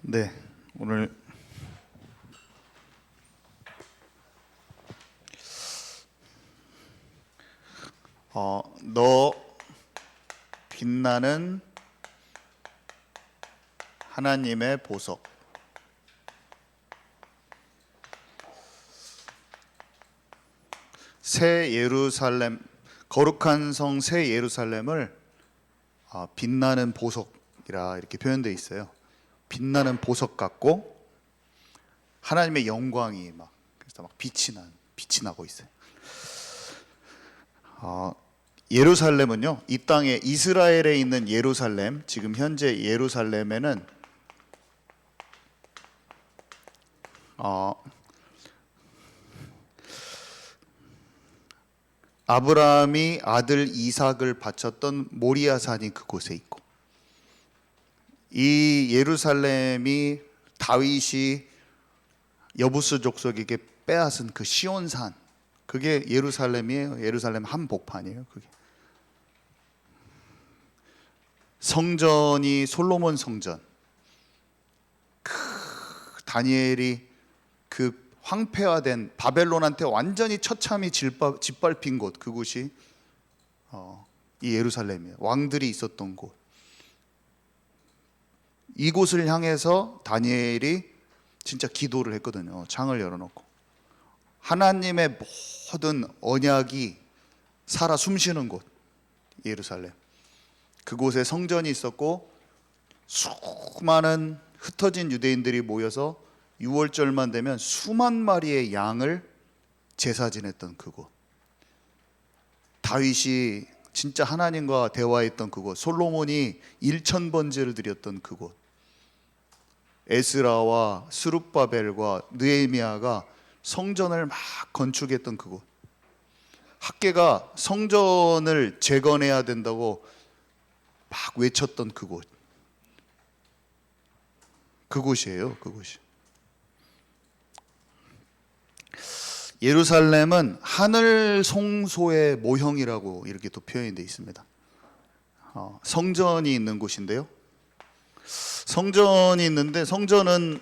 네, 오늘 너 빛나는 하나님의 보석. 새 예루살렘, 거룩한 성 새 예루살렘을 빛나는 보석이라 이렇게 표현되어 있어요. 빛나는 보석 같고 하나님의 영광이 그래서 빛이 나고 있어요. 예루살렘은요, 이 땅에 이스라엘에 있는 예루살렘, 지금 현재 예루살렘에는 아브라함이 아들 이삭을 바쳤던 모리아산이 그곳에 있고, 이 예루살렘이 다윗이 여부스 족속에게 빼앗은 그 시온산, 그게 예루살렘이에요. 예루살렘 한복판이에요. 그게 성전이 솔로몬 성전, 다니엘이 그 황폐화된 바벨론한테 완전히 처참히 짓밟힌 곳, 그곳이 이 예루살렘이에요. 왕들이 있었던 곳. 이곳을 향해서 다니엘이 진짜 기도를 했거든요. 창을 열어놓고 하나님의 모든 언약이 살아 숨쉬는 곳, 예루살렘. 그곳에 성전이 있었고 수많은 흩어진 유대인들이 모여서 6월절만 되면 수만 마리의 양을 제사 지냈던 그곳, 다윗이 진짜 하나님과 대화했던 그곳, 솔로몬이 1000번제를 드렸던 그곳, 에스라와 스룹바벨과 느헤미야가 성전을 막 건축했던 그곳, 학개가 성전을 재건해야 된다고 막 외쳤던 그곳이에요. 그곳이. 예루살렘은 하늘 송소의 모형이라고 이렇게 또 표현이 되어 있습니다. 성전이 있는 곳인데요, 성전이 있는데, 성전은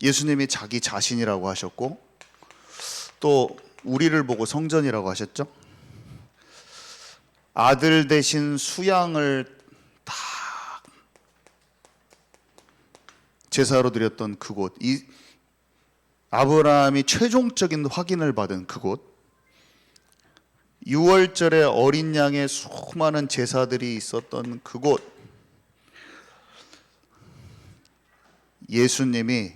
예수님이 자기 자신이라고 하셨고 또 우리를 보고 성전이라고 하셨죠. 아들 대신 수양을 다 제사로 드렸던 그곳, 이 아브라함이 최종적인 확인을 받은 그곳, 6월절에 어린 양의 수많은 제사들이 있었던 그곳, 예수님이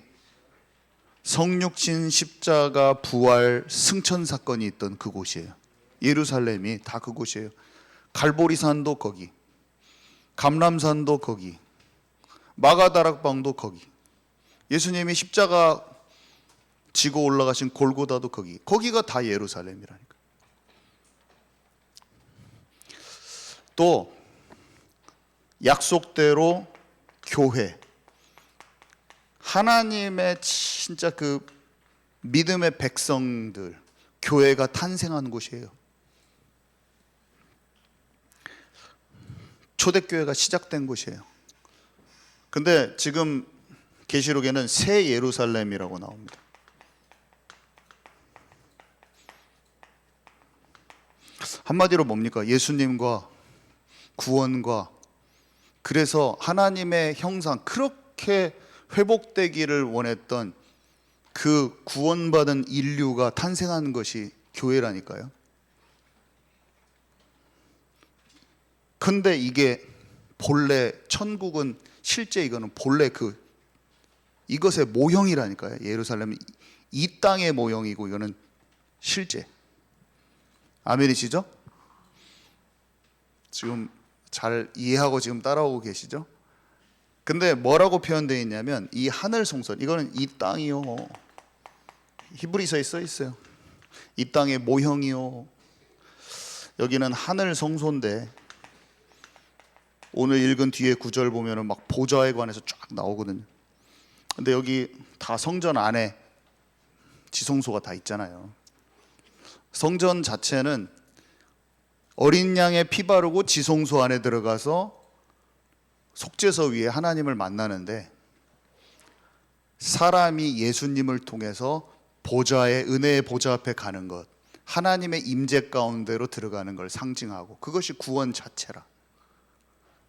성육신 십자가 부활 승천 사건이 있던 그곳이에요. 예루살렘이 다 그곳이에요. 갈보리산도 거기, 감람산도 거기, 마가다락방도 거기, 예수님이 십자가 지고 올라가신 골고다도 거기, 거기가 다 예루살렘이라니까. 또 약속대로 교회, 하나님의 진짜 그 믿음의 백성들, 교회가 탄생한 곳이에요. 초대교회가 시작된 곳이에요. 근데 지금 계시록에는 새 예루살렘이라고 나옵니다. 한마디로 뭡니까? 예수님과 구원과, 그래서 하나님의 형상, 그렇게 회복되기를 원했던 그 구원받은 인류가 탄생한 것이 교회라니까요. 근데 이게 본래 천국은, 실제 이거는 본래 이것의 모형이라니까요. 예루살렘은 이 땅의 모형이고 이거는 실제. 아멘이시죠? 지금 잘 이해하고 지금 따라오고 계시죠? 근데 뭐라고 표현되어 있냐면, 이 하늘 송선, 이거는 이 땅이요, 히브리서에 써 있어요. 이 땅의 모형이요. 여기는 하늘 송소인데, 오늘 읽은 뒤에 구절 보면은 막 보좌에 관해서 쫙 나오거든요. 근데 여기 다 성전 안에 지성소가 다 있잖아요. 성전 자체는 어린 양의 피 바르고 지성소 안에 들어가서 속죄서 위에 하나님을 만나는데 사람이 예수님을 통해서 보좌의 은혜의 보좌 앞에 가는 것, 하나님의 임재 가운데로 들어가는 걸 상징하고, 그것이 구원 자체라.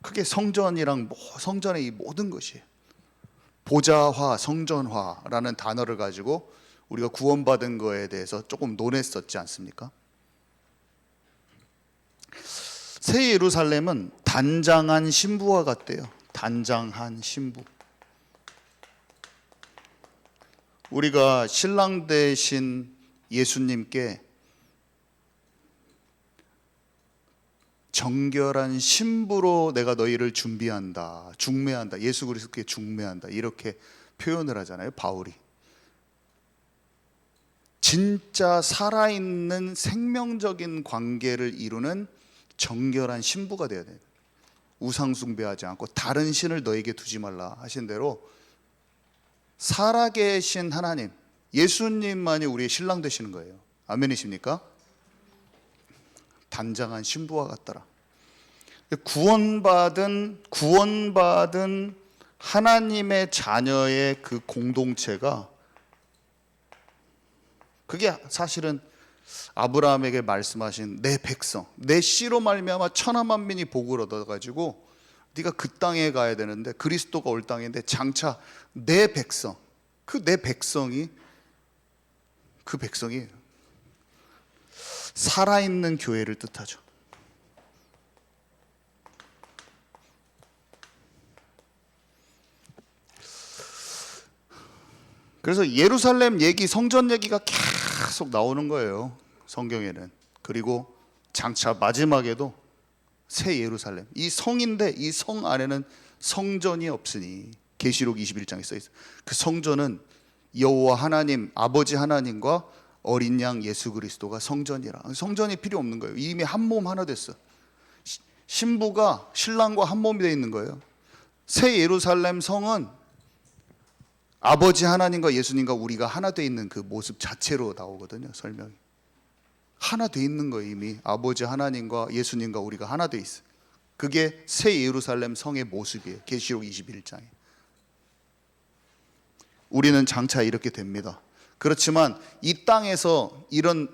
그게 성전이랑 성전의 이 모든 것이에요. 보좌화, 성전화라는 단어를 가지고 우리가 구원받은 거에 대해서 조금 논했었지 않습니까? 새 예루살렘은 단장한 신부와 같대요. 단장한 신부. 우리가 신랑 되신 예수님께 정결한 신부로 내가 너희를 준비한다, 중매한다, 예수 그리스도께 중매한다, 이렇게 표현을 하잖아요, 바울이. 진짜 살아있는 생명적인 관계를 이루는 정결한 신부가 되어야 돼요. 우상 숭배하지 않고 다른 신을 너에게 두지 말라 하신 대로 살아계신 하나님, 예수님만이 우리의 신랑 되시는 거예요. 아멘이십니까? 단장한 신부와 같더라. 구원받은 하나님의 자녀의 그 공동체가, 그게 사실은 아브라함에게 말씀하신 내 백성, 내 씨로 말미암아 천하 만민이 복을 얻어가지고 네가 그 땅에 가야 되는데, 그리스도가 올 땅인데 장차 내 백성, 그 내 백성이, 그 백성이 살아있는 교회를 뜻하죠. 그래서 예루살렘 얘기, 성전 얘기가 계속 나오는 거예요, 성경에는. 그리고 장차 마지막에도 새 예루살렘, 이 성인데 이 성 안에는 성전이 없으니, 계시록 21장에 써 있어요. 그 성전은 여호와 하나님, 아버지 하나님과 어린 양 예수 그리스도가 성전이라. 성전이 필요 없는 거예요. 이미 한 몸 하나 됐어. 신부가 신랑과 한 몸이 되어 있는 거예요. 새 예루살렘 성은 아버지 하나님과 예수님과 우리가 하나 되어 있는 그 모습 자체로 나오거든요, 설명이. 하나 되어 있는 거예요. 이미 아버지 하나님과 예수님과 우리가 하나 되어 있어요. 그게 새 예루살렘 성의 모습이에요, 계시록 21장에. 우리는 장차 이렇게 됩니다. 그렇지만 이 땅에서 이런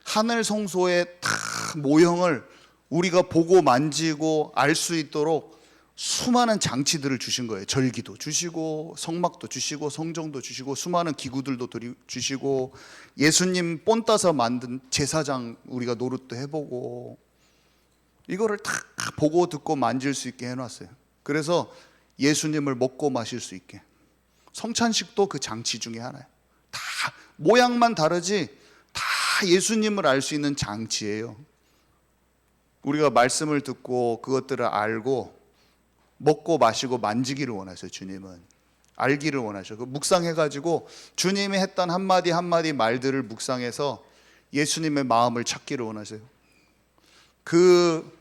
하늘 성소의 다 모형을 우리가 보고 만지고 알 수 있도록 수많은 장치들을 주신 거예요. 절기도 주시고, 성막도 주시고, 성정도 주시고, 수많은 기구들도 주시고, 예수님 본 따서 만든 제사장 우리가 노릇도 해보고, 이거를 다 보고 듣고 만질 수 있게 해놨어요. 그래서 예수님을 먹고 마실 수 있게. 성찬식도 그 장치 중에 하나예요. 다 모양만 다르지 다 예수님을 알 수 있는 장치예요. 우리가 말씀을 듣고 그것들을 알고 먹고 마시고 만지기를 원하세요. 주님은 알기를 원하셔. 그 묵상해가지고 주님이 했던 한마디 한마디 말들을 묵상해서 예수님의 마음을 찾기를 원하세요. 그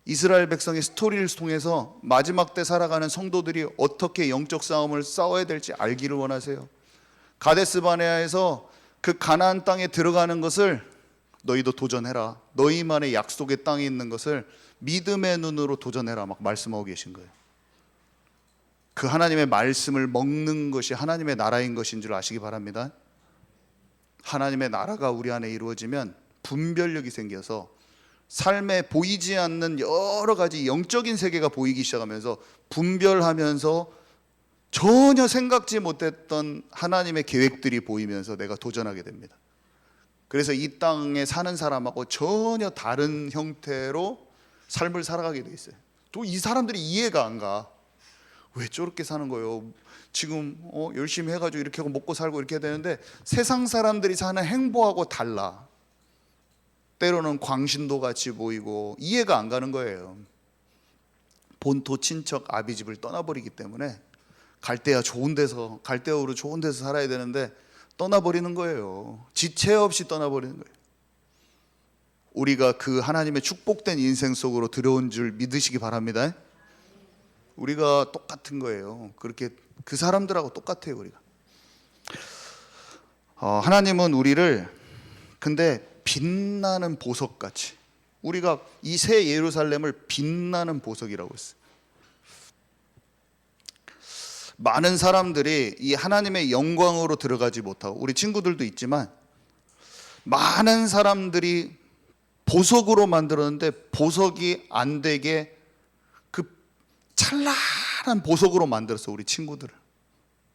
이스라엘 백성의 스토리를 통해서 마지막 때 살아가는 성도들이 어떻게 영적 싸움을 싸워야 될지 알기를 원하세요. 가데스 바네아에서 그 가나안 땅에 들어가는 것을 너희도 도전해라. 너희만의 약속의 땅에 있는 것을 믿음의 눈으로 도전해라, 막 말씀하고 계신 거예요. 그 하나님의 말씀을 먹는 것이 하나님의 나라인 것인 줄 아시기 바랍니다. 하나님의 나라가 우리 안에 이루어지면 분별력이 생겨서 삶에 보이지 않는 여러 가지 영적인 세계가 보이기 시작하면서 분별하면서 전혀 생각지 못했던 하나님의 계획들이 보이면서 내가 도전하게 됩니다. 그래서 이 땅에 사는 사람하고 전혀 다른 형태로 삶을 살아가게 돼 있어요. 또 이 사람들이 이해가 안 가. 왜 저렇게 사는 거예요? 지금 열심히 해가지고 이렇게 하고 먹고 살고 이렇게 해야 되는데 세상 사람들이 사는 행보하고 달라. 때로는 광신도 같이 보이고 이해가 안 가는 거예요. 본토 친척 아비집을 떠나버리기 때문에 갈대아 좋은 데서, 갈대아우르 좋은 데서 살아야 되는데 떠나버리는 거예요. 지체 없이 떠나버리는 거예요. 우리가 그 하나님의 축복된 인생 속으로 들어온 줄 믿으시기 바랍니다. 우리가 똑같은 거예요. 그렇게 그 사람들하고 똑같아요. 우리가 하나님은 우리를 근데 빛나는 보석같이, 우리가 이 새 예루살렘을 빛나는 보석이라고 했어요. 많은 사람들이 이 하나님의 영광으로 들어가지 못하고, 우리 친구들도 있지만 많은 사람들이 보석으로 만들었는데 보석이 안 되게 그 찬란한 보석으로 만들었어. 우리 친구들을,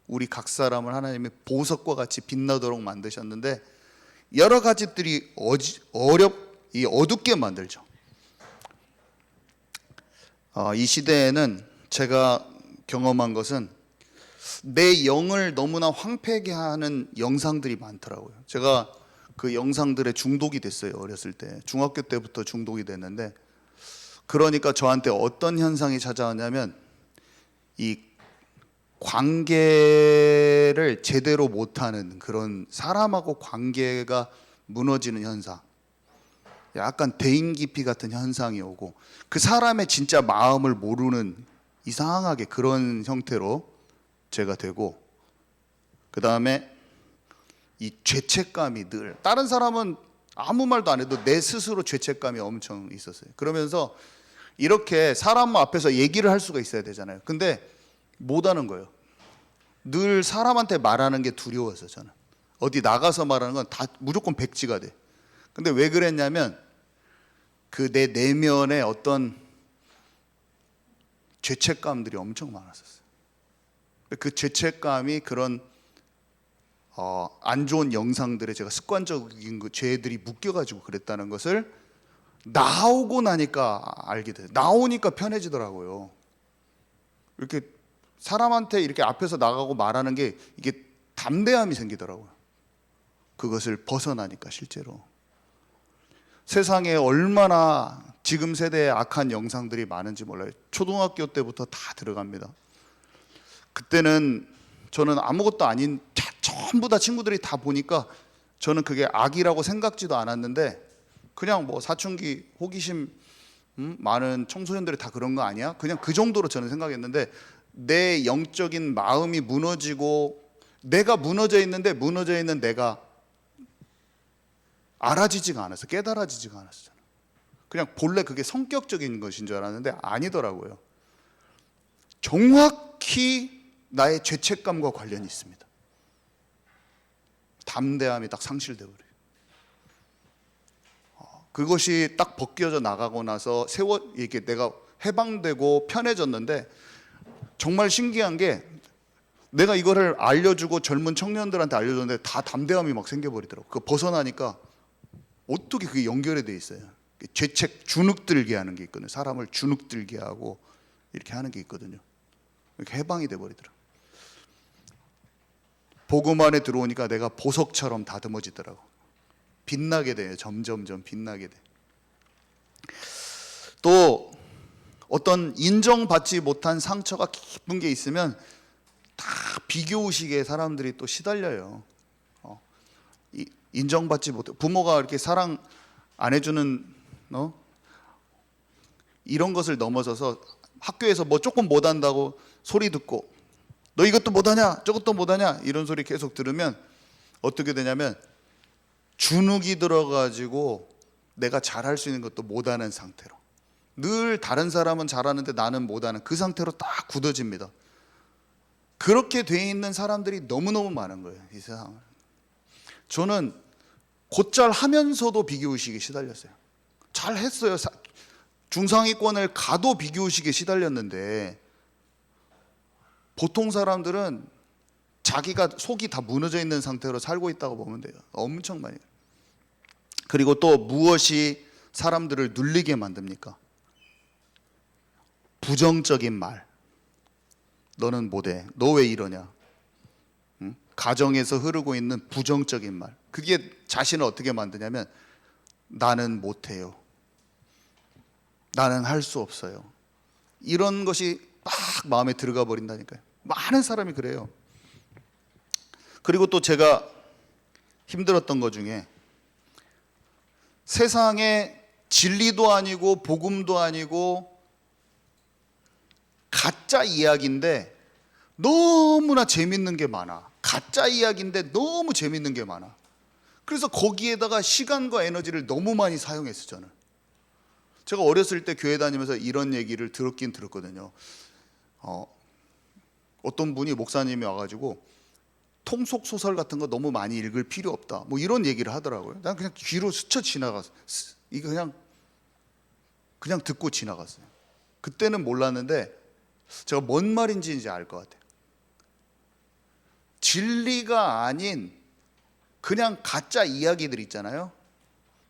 우리 각 사람을 하나님이 보석과 같이 빛나도록 만드셨는데 여러 가지들이 어둡게 만들죠. 이 시대에는 제가 경험한 것은 내 영을 너무나 황폐하게 하는 영상들이 많더라고요. 제가 그 영상들에 중독이 됐어요. 어렸을 때, 중학교 때부터 중독이 됐는데, 그러니까 저한테 어떤 현상이 찾아왔냐면 이 관계를 제대로 못하는, 그런 사람하고 관계가 무너지는 현상, 약간 대인기피 같은 현상이 오고, 그 사람의 진짜 마음을 모르는 이상하게 그런 형태로 제가 되고, 그 다음에 이 죄책감이 늘, 다른 사람은 아무 말도 안 해도 내 스스로 죄책감이 엄청 있었어요. 그러면서 이렇게 사람 앞에서 얘기를 할 수가 있어야 되잖아요. 근데 못 하는 거예요. 늘 사람한테 말하는 게 두려워서, 저는 어디 나가서 말하는 건 다 무조건 백지가 돼. 근데 왜 그랬냐면 그 내 내면에 어떤 죄책감들이 엄청 많았었어요. 그 죄책감이 그런 안 좋은 영상들에 제가 습관적인 그 죄들이 묶여가지고 그랬다는 것을 나오고 나니까 알게 돼요. 나오니까 편해지더라고요. 이렇게 사람한테 이렇게 앞에서 나가고 말하는 게 이게 담대함이 생기더라고요. 그것을 벗어나니까. 실제로 세상에 얼마나 지금 세대에 악한 영상들이 많은지 몰라요. 초등학교 때부터 다 들어갑니다. 그때는 저는 아무것도 아닌, 전부 다 친구들이 다 보니까 저는 그게 악이라고 생각지도 않았는데, 그냥 뭐 사춘기 호기심 많은 청소년들이 다 그런 거 아니야? 그냥 그 정도로 저는 생각했는데, 내 영적인 마음이 무너지고 내가 무너져 있는데 무너져 있는 내가 알아지지가 않았어. 깨달아지지가 않았어. 그냥 본래 그게 성격적인 것인 줄 알았는데 아니더라고요. 정확히 나의 죄책감과 관련이 있습니다. 담대함이 딱 상실되어 버려요. 그것이 딱 벗겨져 나가고 나서 이렇게 내가 해방되고 편해졌는데, 정말 신기한 게 내가 이거를 알려주고 젊은 청년들한테 알려줬는데 다 담대함이 막 생겨버리더라고. 그거 벗어나니까 어떻게 그게 연결이 돼 있어요. 죄책, 주눅들게 하는 게 있거든요. 사람을 주눅들게 하고 이렇게 하는 게 있거든요. 이렇게 해방이 돼 버리더라고. 복음 안에 들어오니까 내가 보석처럼 다듬어지더라고. 빛나게 돼요. 점점점 빛나게 돼. 또 어떤 인정받지 못한 상처가 깊은 게 있으면 다 비교의식에 사람들이 또 시달려요. 인정받지 못해, 부모가 이렇게 사랑 안 해주는 이런 것을 넘어서서 학교에서 뭐 조금 못한다고 소리 듣고, 너 이것도 못하냐 저것도 못하냐 이런 소리 계속 들으면 어떻게 되냐면 주눅이 들어가지고 내가 잘할 수 있는 것도 못하는 상태로, 늘 다른 사람은 잘하는데 나는 못하는 그 상태로 딱 굳어집니다. 그렇게 돼 있는 사람들이 너무너무 많은 거예요, 이 세상을. 저는 곧잘 하면서도 비교의식에 시달렸어요. 잘 했어요. 중상위권을 가도 비교의식에 시달렸는데, 보통 사람들은 자기가 속이 다 무너져 있는 상태로 살고 있다고 보면 돼요. 엄청 많이. 그리고 또 무엇이 사람들을 눌리게 만듭니까? 부정적인 말. 너는 못해. 너 왜 이러냐? 응? 가정에서 흐르고 있는 부정적인 말. 그게 자신을 어떻게 만드냐면 나는 못해요. 나는 할 수 없어요. 이런 것이 막 마음에 들어가 버린다니까요. 많은 사람이 그래요. 그리고 또 제가 힘들었던 것 중에, 세상에 진리도 아니고 복음도 아니고 가짜 이야기인데 너무나 재밌는 게 많아. 가짜 이야기인데 너무 재밌는 게 많아. 그래서 거기에다가 시간과 에너지를 너무 많이 사용했어요. 저는 제가 어렸을 때 교회 다니면서 이런 얘기를 들었긴 들었거든요. 어떤 분이 목사님이 와가지고 통속 소설 같은 거 너무 많이 읽을 필요 없다, 뭐 이런 얘기를 하더라고요. 난 그냥 귀로 스쳐 지나갔어. 이거 그냥 듣고 지나갔어요. 그때는 몰랐는데 제가 뭔 말인지 이제 알 것 같아요. 진리가 아닌 그냥 가짜 이야기들 있잖아요.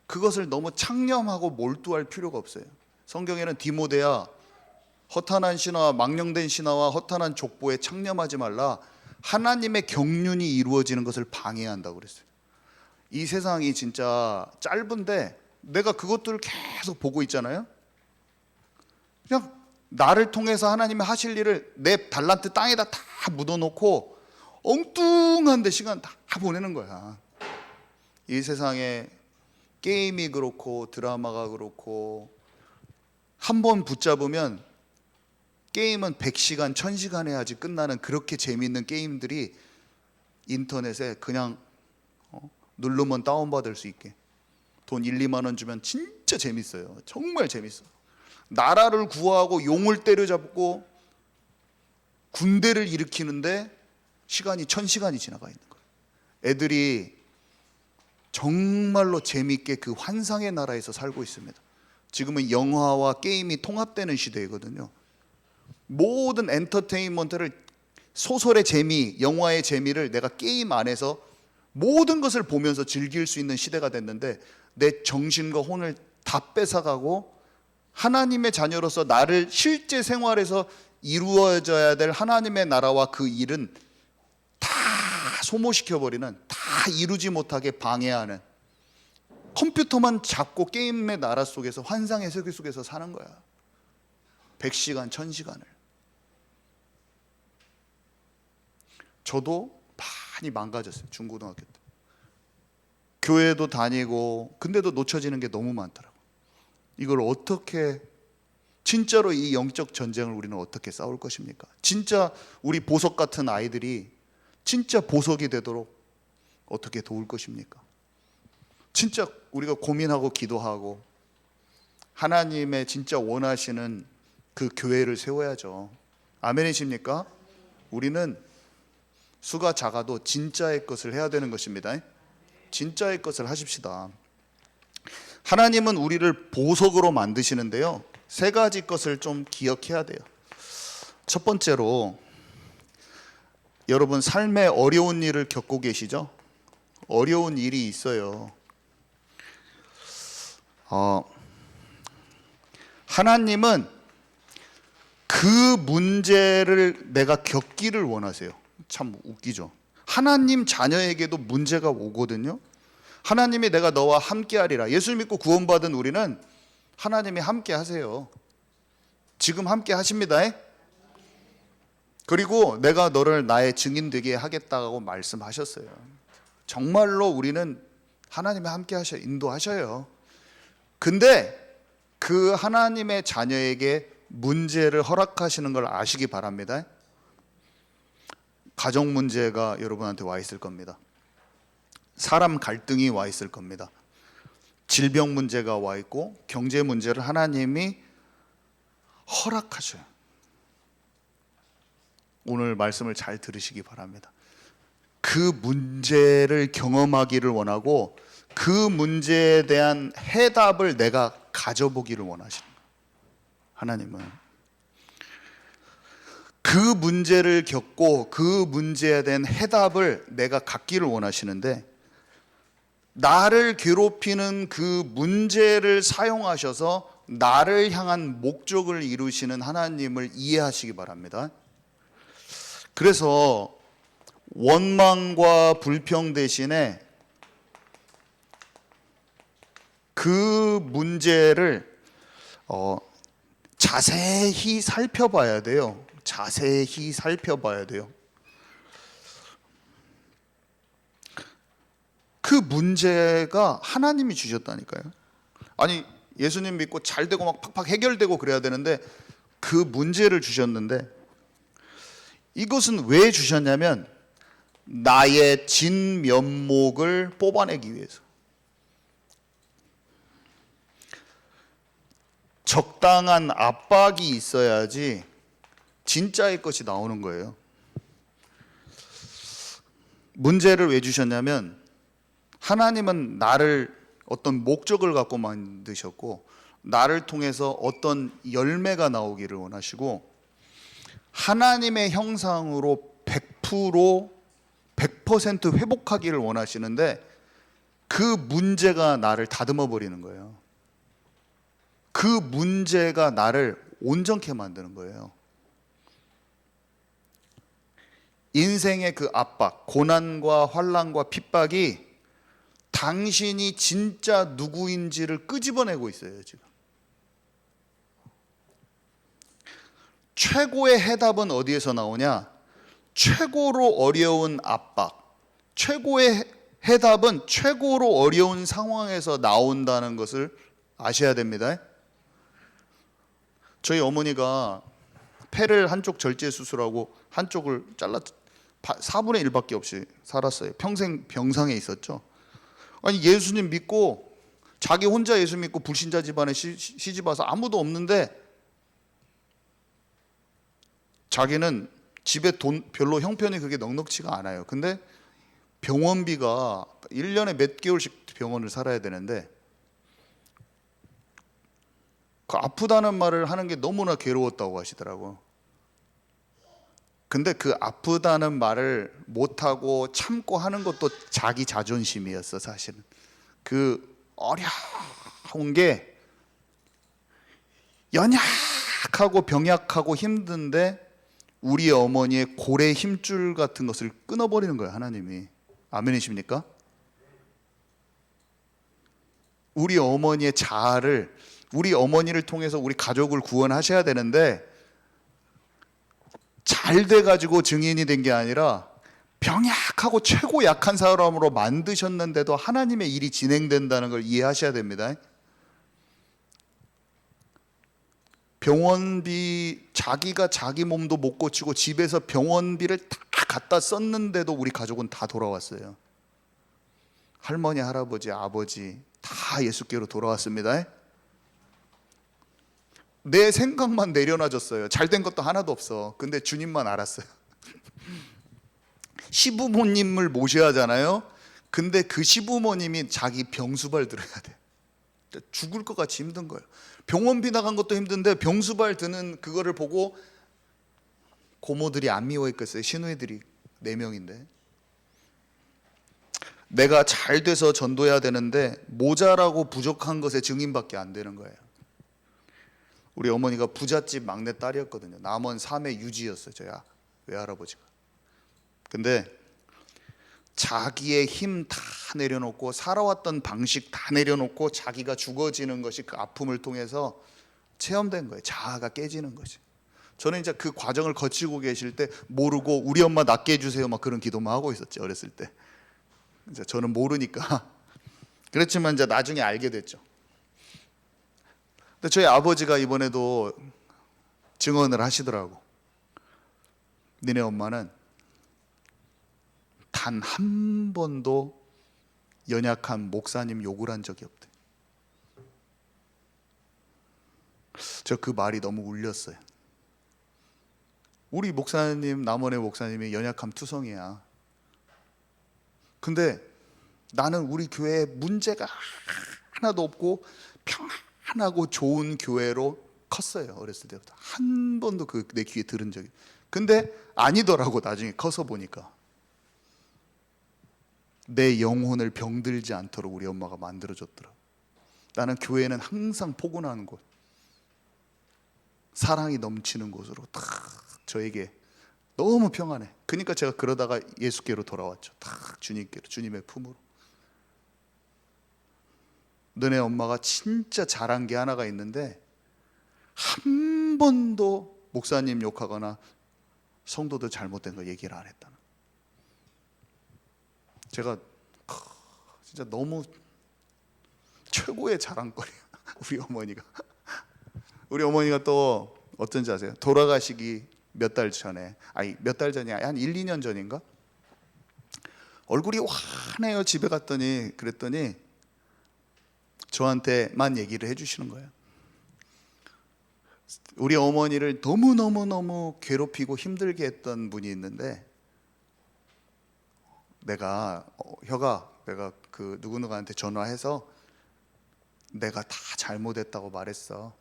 그것을 너무 창념하고 몰두할 필요가 없어요. 성경에는 디모데야, 허탄한 신화와 망령된 신화와 허탄한 족보에 창념하지 말라. 하나님의 경륜이 이루어지는 것을 방해한다고 그랬어요. 이 세상이 진짜 짧은데 내가 그것들을 계속 보고 있잖아요. 그냥 나를 통해서 하나님이 하실 일을 내 달란트 땅에다 다 묻어놓고 엉뚱한데 시간 다 보내는 거야. 이 세상에 게임이 그렇고 드라마가 그렇고 한 번 붙잡으면 게임은 100시간, 1000시간 해야지 끝나는 그렇게 재미있는 게임들이 인터넷에 그냥 누르면 다운받을 수 있게 돈 1, 2만 원 주면 진짜 재밌어요. 정말 재밌어. 나라를 구하고 용을 때려잡고 군대를 일으키는데 시간이 1000시간이 지나가 있는 거예요. 애들이 정말로 재밌게 그 환상의 나라에서 살고 있습니다. 지금은 영화와 게임이 통합되는 시대이거든요. 모든 엔터테인먼트를, 소설의 재미, 영화의 재미를 내가 게임 안에서 모든 것을 보면서 즐길 수 있는 시대가 됐는데 내 정신과 혼을 다 뺏어가고 하나님의 자녀로서 나를 실제 생활에서 이루어져야 될 하나님의 나라와 그 일은 다 소모시켜버리는, 다 이루지 못하게 방해하는, 컴퓨터만 잡고 게임의 나라 속에서 환상의 세계 속에서 사는 거야. 100시간, 1000시간을. 저도 많이 망가졌어요. 중고등학교 때. 교회도 다니고 근데도 놓쳐지는 게 너무 많더라고요. 이걸 어떻게, 진짜로 이 영적 전쟁을 우리는 어떻게 싸울 것입니까? 진짜 우리 보석 같은 아이들이 진짜 보석이 되도록 어떻게 도울 것입니까? 진짜 우리가 고민하고 기도하고 하나님의 진짜 원하시는 그 교회를 세워야죠. 아멘이십니까? 우리는 수가 작아도 진짜의 것을 해야 되는 것입니다. 진짜의 것을 하십시다. 하나님은 우리를 보석으로 만드시는데요, 세 가지 것을 좀 기억해야 돼요. 첫 번째로, 여러분 삶에 어려운 일을 겪고 계시죠? 어려운 일이 있어요. 하나님은 그 문제를 내가 겪기를 원하세요. 참 웃기죠. 하나님 자녀에게도 문제가 오거든요. 하나님이 내가 너와 함께 하리라. 예수 믿고 구원받은 우리는 하나님이 함께 하세요. 지금 함께 하십니다. 그리고 내가 너를 나의 증인 되게 하겠다고 말씀하셨어요. 정말로 우리는 하나님이 함께 하셔요. 인도하셔요. 근데 그 하나님의 자녀에게 문제를 허락하시는 걸 아시기 바랍니다. 가정 문제가 여러분한테 와 있을 겁니다. 사람 갈등이 와 있을 겁니다. 질병 문제가 와 있고 경제 문제를 하나님이 허락하셔요. 오늘 말씀을 잘 들으시기 바랍니다. 그 문제를 경험하기를 원하고 그 문제에 대한 해답을 내가 가져보기를 원하시는 거예요. 하나님은 그 문제를 겪고 그 문제에 대한 해답을 내가 갖기를 원하시는데, 나를 괴롭히는 그 문제를 사용하셔서 나를 향한 목적을 이루시는 하나님을 이해하시기 바랍니다. 그래서 원망과 불평 대신에 그 문제를 자세히 살펴봐야 돼요. 자세히 살펴봐야 돼요. 그 문제가 하나님이 주셨다니까요. 아니, 예수님 믿고 잘 되고 막 팍팍 해결되고 그래야 되는데 그 문제를 주셨는데, 이것은 왜 주셨냐면 나의 진면목을 뽑아내기 위해서. 적당한 압박이 있어야지 진짜의 것이 나오는 거예요. 문제를 왜 주셨냐면 하나님은 나를 어떤 목적을 갖고 만드셨고 나를 통해서 어떤 열매가 나오기를 원하시고 하나님의 형상으로 100% 회복하기를 원하시는데 그 문제가 나를 다듬어 버리는 거예요. 그 문제가 나를 온전케 만드는 거예요. 인생의 그 압박, 고난과 환난과 핍박이 당신이 진짜 누구인지를 끄집어내고 있어요, 지금. 최고의 해답은 어디에서 나오냐? 최고로 어려운 압박, 최고의 해답은 최고로 어려운 상황에서 나온다는 것을 아셔야 됩니다. 저희 어머니가 폐를 한쪽 절제 수술하고 한쪽을 잘라 4분의 1밖에 없이 살았어요. 평생 병상에 있었죠. 아니 예수님 믿고 자기 혼자 예수 믿고 불신자 집안에 시집 와서 아무도 없는데 자기는 집에 돈 별로 형편이 그렇게 넉넉치가 않아요. 근데 병원비가 1년에 몇 개월씩 병원을 살아야 되는데 그 아프다는 말을 하는 게 너무나 괴로웠다고 하시더라고. 근데 그 아프다는 말을 못하고 참고 하는 것도 자기 자존심이었어, 사실은. 그 어려운 게 연약하고 병약하고 힘든데 우리 어머니의 고래 힘줄 같은 것을 끊어버리는 거예요, 하나님이. 아멘이십니까? 우리 어머니의 자아를, 우리 어머니를 통해서 우리 가족을 구원하셔야 되는데 잘 돼가지고 증인이 된 게 아니라 병약하고 최고 약한 사람으로 만드셨는데도 하나님의 일이 진행된다는 걸 이해하셔야 됩니다. 병원비, 자기가 자기 몸도 못 고치고 집에서 병원비를 다 갖다 썼는데도 우리 가족은 다 돌아왔어요. 할머니, 할아버지, 아버지 다 예수께로 돌아왔습니다. 내 생각만 내려놔줬어요. 잘된 것도 하나도 없어. 근데 주님만 알았어요. 시부모님을 모셔야 하잖아요. 근데 그 시부모님이 자기 병수발 들어야 돼. 죽을 것 같이 힘든 거예요. 병원비 나간 것도 힘든데 병수발 드는 그거를 보고 고모들이 안 미워했겠어요. 시누이들이 4명인데 내가 잘 돼서 전도해야 되는데 모자라고 부족한 것에 증인밖에 안 되는 거예요. 우리 어머니가 부잣집 막내 딸이었거든요. 남원 3의 유지였어요. 저희 외할아버지가. 근데 자기의 힘 다 내려놓고 살아왔던 방식 다 내려놓고 자기가 죽어지는 것이 그 아픔을 통해서 체험된 거예요. 자아가 깨지는 거지. 저는 이제 그 과정을 거치고 계실 때 모르고 우리 엄마 낫게 해주세요 막 그런 기도만 하고 있었죠, 어렸을 때. 이제 저는 모르니까. 그렇지만 이제 나중에 알게 됐죠. 근데 저희 아버지가 이번에도 증언을 하시더라고. 니네 엄마는 단 한 번도 연약한 목사님 욕을 한 적이 없대. 저 그 말이 너무 울렸어요. 우리 목사님, 남원의 목사님이 연약함 투성이야. 근데 나는 우리 교회에 문제가 하나도 없고 평안하고 좋은 교회로 컸어요. 어렸을 때부터 한 번도 내 귀에 들은 적이. 근데 아니더라고. 나중에 커서 보니까 내 영혼을 병들지 않도록 우리 엄마가 만들어줬더라. 나는 교회는 항상 포근한 곳, 사랑이 넘치는 곳으로 딱 저에게 너무 평안해. 그러니까 제가 그러다가 예수께로 돌아왔죠. 딱 주님께로, 주님의 품으로. 너네 엄마가 진짜 잘한 게 하나가 있는데 한 번도 목사님 욕하거나 성도들 잘못된 거 얘기를 안 했다는. 제가 진짜 너무 최고의 자랑거리야. 우리 어머니가. 우리 어머니가 또 어쩐지 아세요? 돌아가시기 몇 달 전에, 아니 몇 달 전이 한 1, 2년 전인가? 얼굴이 환해요. 집에 갔더니 그랬더니 저한테만 얘기를 해주시는 거예요. 우리 어머니를 너무너무너무 괴롭히고 힘들게 했던 분이 있는데 내가 혁아, 내가 그 누구누구한테 전화해서 내가 다 잘못했다고 말했어.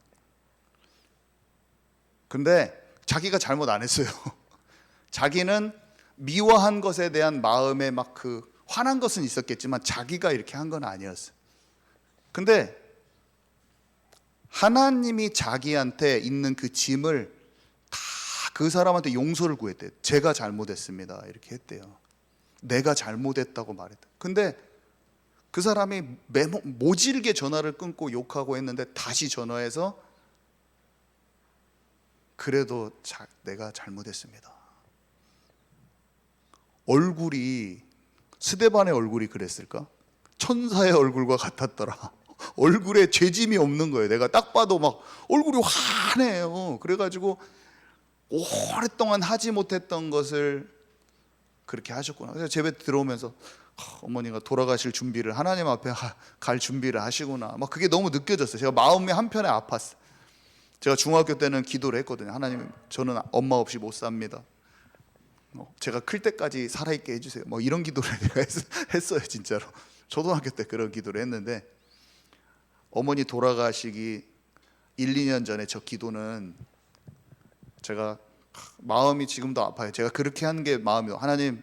근데 자기가 잘못 안 했어요. 자기는 미워한 것에 대한 마음에 막 그 화난 것은 있었겠지만 자기가 이렇게 한 건 아니었어요. 근데 하나님이 자기한테 있는 그 짐을 다 그 사람한테 용서를 구했대요. 제가 잘못했습니다. 이렇게 했대요. 내가 잘못했다고 말했다. 근데 그 사람이 모질게 전화를 끊고 욕하고 했는데 다시 전화해서 그래도 내가 잘못했습니다. 얼굴이 스데반의 얼굴이 그랬을까? 천사의 얼굴과 같았더라. 얼굴에 죄짐이 없는 거예요. 내가 딱 봐도 막 얼굴이 환해요. 그래가지고 오랫동안 하지 못했던 것을 그렇게 하셨구나. 그래서 집에 들어오면서 어머니가 돌아가실 준비를 하나님 앞에 갈 준비를 하시구나. 막 그게 너무 느껴졌어요. 제가 마음이 한편에 아팠어요. 제가 중학교 때는 기도를 했거든요. 하나님, 저는 엄마 없이 못 삽니다. 제가 클 때까지 살아있게 해주세요. 뭐 이런 기도를 했어요. 진짜로. 초등학교 때 그런 기도를 했는데 어머니 돌아가시기 1, 2년 전에 저 기도는 제가 마음이 지금도 아파요. 제가 그렇게 한 게 마음이요. 하나님,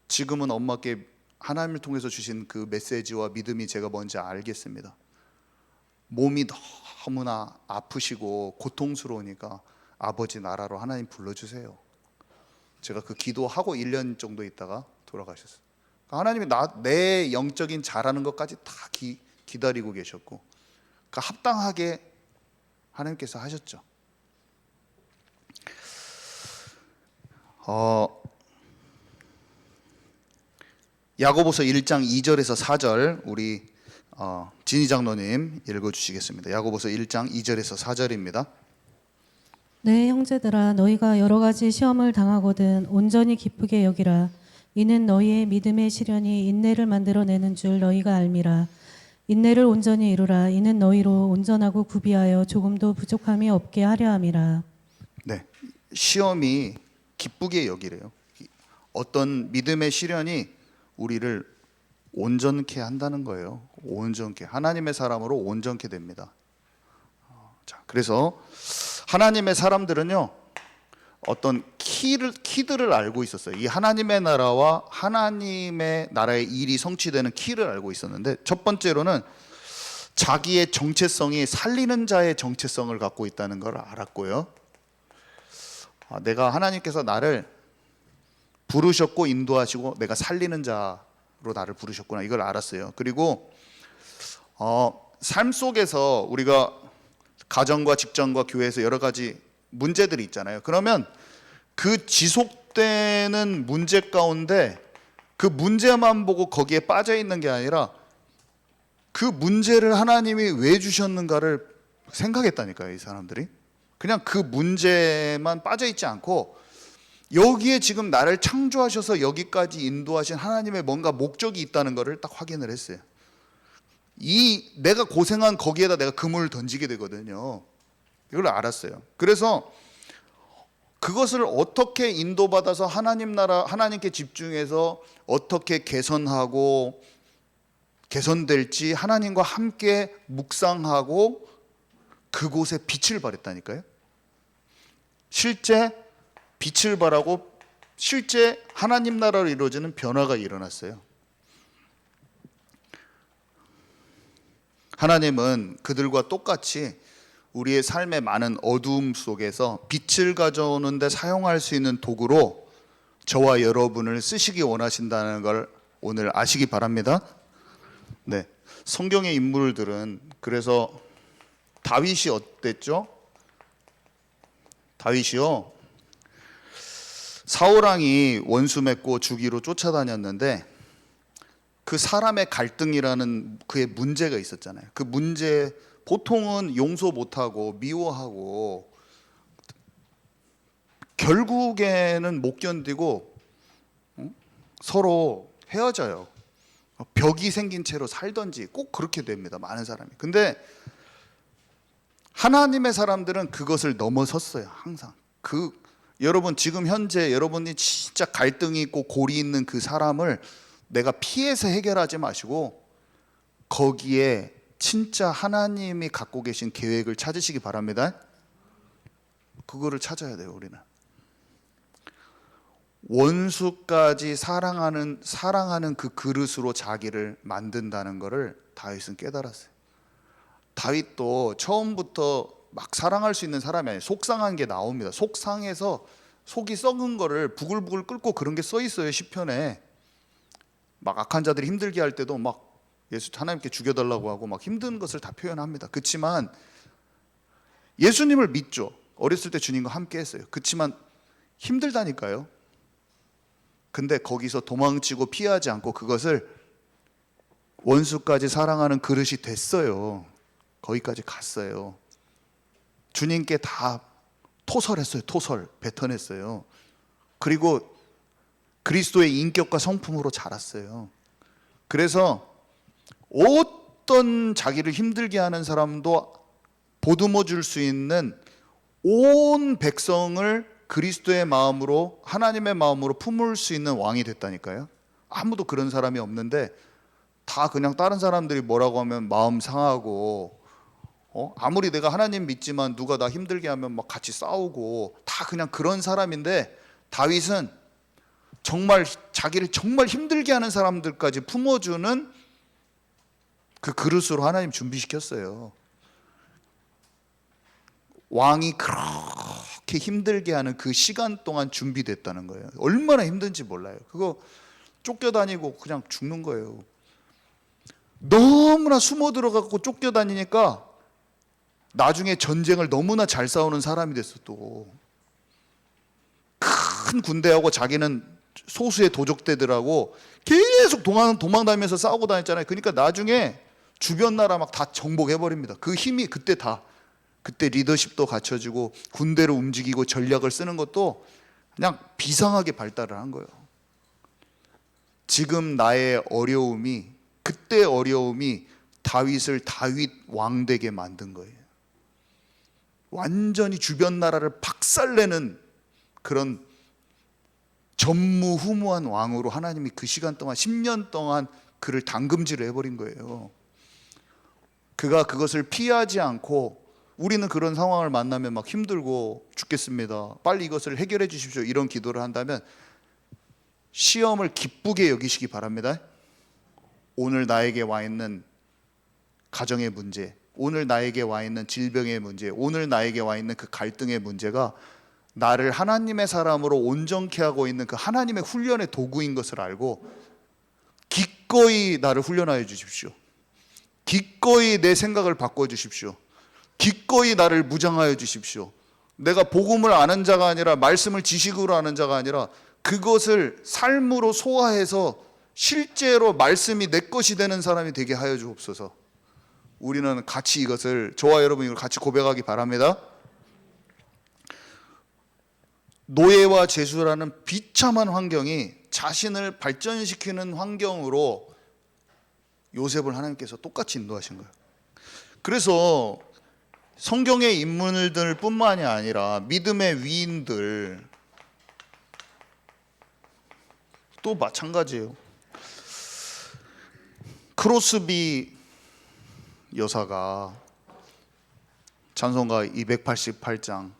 지금은 엄마께 하나님을 통해서 주신 그 메시지와 믿음이 제가 뭔지 알겠습니다. 몸이 너무나 아프시고 고통스러우니까 아버지 나라로 하나님 불러주세요. 제가 그 기도하고 1년 정도 있다가 돌아가셨어요. 하나님이 내 영적인 잘하는 것까지 다 기다리고 계셨고, 그러니까 합당하게 하나님께서 하셨죠. 야고보서 1장 2절에서 4절 우리 진희 장로님 읽어주시겠습니다. 야고보서 1장 2절에서 4절입니다. 내 형제들아, 너희가 여러 가지 시험을 당하거든 온전히 기쁘게 여기라. 이는 너희의 믿음의 시련이 인내를 만들어내는 줄 너희가 알미라. 인내를 온전히 이루라. 이는 너희로 온전하고 구비하여 조금도 부족함이 없게 하려 함이라. 네, 시험이 기쁘게 여기래요. 어떤 믿음의 시련이 우리를 온전케 한다는 거예요. 온전케, 하나님의 사람으로 온전케 됩니다. 자, 그래서 하나님의 사람들은요, 어떤 키들을 알고 있었어요. 이 하나님의 나라와 하나님의 나라의 일이 성취되는 키를 알고 있었는데, 첫 번째로는 자기의 정체성이 살리는 자의 정체성을 갖고 있다는 걸 알았고요. 내가 하나님께서 나를 부르셨고 인도하시고 내가 살리는 자로 나를 부르셨구나, 이걸 알았어요. 그리고 삶 속에서 우리가 가정과 직장과 교회에서 여러 가지 문제들이 있잖아요. 그러면 그 지속되는 문제 가운데 그 문제만 보고 거기에 빠져 있는 게 아니라 그 문제를 하나님이 왜 주셨는가를 생각했다니까요. 이 사람들이 그냥 그 문제만 빠져 있지 않고 여기에 지금 나를 창조하셔서 여기까지 인도하신 하나님의 뭔가 목적이 있다는 것을 딱 확인을 했어요. 내가 고생한 거기에다 내가 그물을 던지게 되거든요. 이걸 알았어요. 그래서 그것을 어떻게 인도받아서 하나님 나라, 하나님께 집중해서 어떻게 개선하고 개선될지 하나님과 함께 묵상하고 그곳에 빛을 발했다니까요. 실제 빛을 발하고 실제 하나님 나라로 이루어지는 변화가 일어났어요. 하나님은 그들과 똑같이 우리의 삶의 많은 어두움 속에서 빛을 가져오는 데 사용할 수 있는 도구로 저와 여러분을 쓰시기 원하신다는 걸 오늘 아시기 바랍니다. 네, 성경의 인물들은 그래서 다윗이 어땠죠? 다윗이요, 사울왕이 원수 맺고 주기로 쫓아다녔는데 그 사람의 갈등이라는 그의 문제가 있었잖아요. 그 문제, 보통은 용서 못하고 미워하고 결국에는 못 견디고 서로 헤어져요. 벽이 생긴 채로 살던지 꼭 그렇게 됩니다. 많은 사람이. 근데 하나님의 사람들은 그것을 넘어섰어요. 항상 여러분 지금 현재 여러분이 진짜 갈등이 있고 골이 있는 그 사람을 내가 피해서 해결하지 마시고 거기에 진짜 하나님이 갖고 계신 계획을 찾으시기 바랍니다. 그거를 찾아야 돼요. 우리는 원수까지 사랑하는 그 그릇으로 자기를 만든다는 것을 다윗은 깨달았어요. 다윗도 처음부터 막 사랑할 수 있는 사람이 아니에요. 속상한 게 나옵니다. 속상해서 속이 썩은 거를 부글부글 끓고 그런 게 써 있어요. 시편에 막 악한 자들이 힘들게 할 때도 막 예수 하나님께 죽여달라고 하고 막 힘든 것을 다 표현합니다. 그렇지만 예수님을 믿죠. 어렸을 때 주님과 함께 했어요. 그렇지만 힘들다니까요. 근데 거기서 도망치고 피하지 않고 그것을 원수까지 사랑하는 그릇이 됐어요. 거기까지 갔어요. 주님께 다 토설했어요. 뱉어냈어요. 그리고 그리스도의 인격과 성품으로 자랐어요. 그래서 어떤 자기를 힘들게 하는 사람도 보듬어 줄 수 있는 온 백성을 그리스도의 마음으로, 하나님의 마음으로 품을 수 있는 왕이 됐다니까요. 아무도 그런 사람이 없는데 다 그냥 다른 사람들이 뭐라고 하면 마음 상하고, 아무리 내가 하나님 믿지만 누가 나 힘들게 하면 막 같이 싸우고 다 그냥 그런 사람인데, 다윗은 정말 자기를 정말 힘들게 하는 사람들까지 품어주는 그 그릇으로 하나님 준비시켰어요. 왕이 그렇게 힘들게 하는 그 시간 동안 준비됐다는 거예요. 얼마나 힘든지 몰라요. 그거 쫓겨다니고 그냥 죽는 거예요. 너무나 숨어 들어가고 쫓겨다니니까 나중에 전쟁을 너무나 잘 싸우는 사람이 됐어. 또 큰 군대하고 자기는 소수의 도적대들하고 계속 도망다니면서 싸우고 다녔잖아요. 그러니까 나중에 주변 나라 막 다 정복해버립니다. 그 힘이 그때 리더십도 갖춰지고 군대를 움직이고 전략을 쓰는 것도 그냥 비상하게 발달을 한 거예요. 지금 나의 어려움이, 그때 어려움이 다윗을 다윗 왕 되게 만든 거예요. 완전히 주변 나라를 박살내는 그런 전무후무한 왕으로 하나님이 그 시간 동안 10년 동안 그를 당금질을 해버린 거예요. 그가 그것을 피하지 않고, 우리는 그런 상황을 만나면 막 힘들고 죽겠습니다, 빨리 이것을 해결해 주십시오, 이런 기도를 한다면 시험을 기쁘게 여기시기 바랍니다. 오늘 나에게 와 있는 가정의 문제, 오늘 나에게 와 있는 질병의 문제, 오늘 나에게 와 있는 그 갈등의 문제가 나를 하나님의 사람으로 온전케 하고 있는 그 하나님의 훈련의 도구인 것을 알고 기꺼이 나를 훈련하여 주십시오. 기꺼이 내 생각을 바꿔 주십시오. 기꺼이 나를 무장하여 주십시오. 내가 복음을 아는 자가 아니라, 말씀을 지식으로 아는 자가 아니라 그것을 삶으로 소화해서 실제로 말씀이 내 것이 되는 사람이 되게 하여 주옵소서. 우리는 같이 이것을, 저와 여러분 이걸 같이 고백하기 바랍니다. 노예와 제수라는 비참한 환경이 자신을 발전시키는 환경으로 요셉을 하나님께서 똑같이 인도하신 거예요. 그래서 성경의 인물들 뿐만이 아니라 믿음의 위인들 또 마찬가지예요. 크로스비 여사가 찬송가 288장,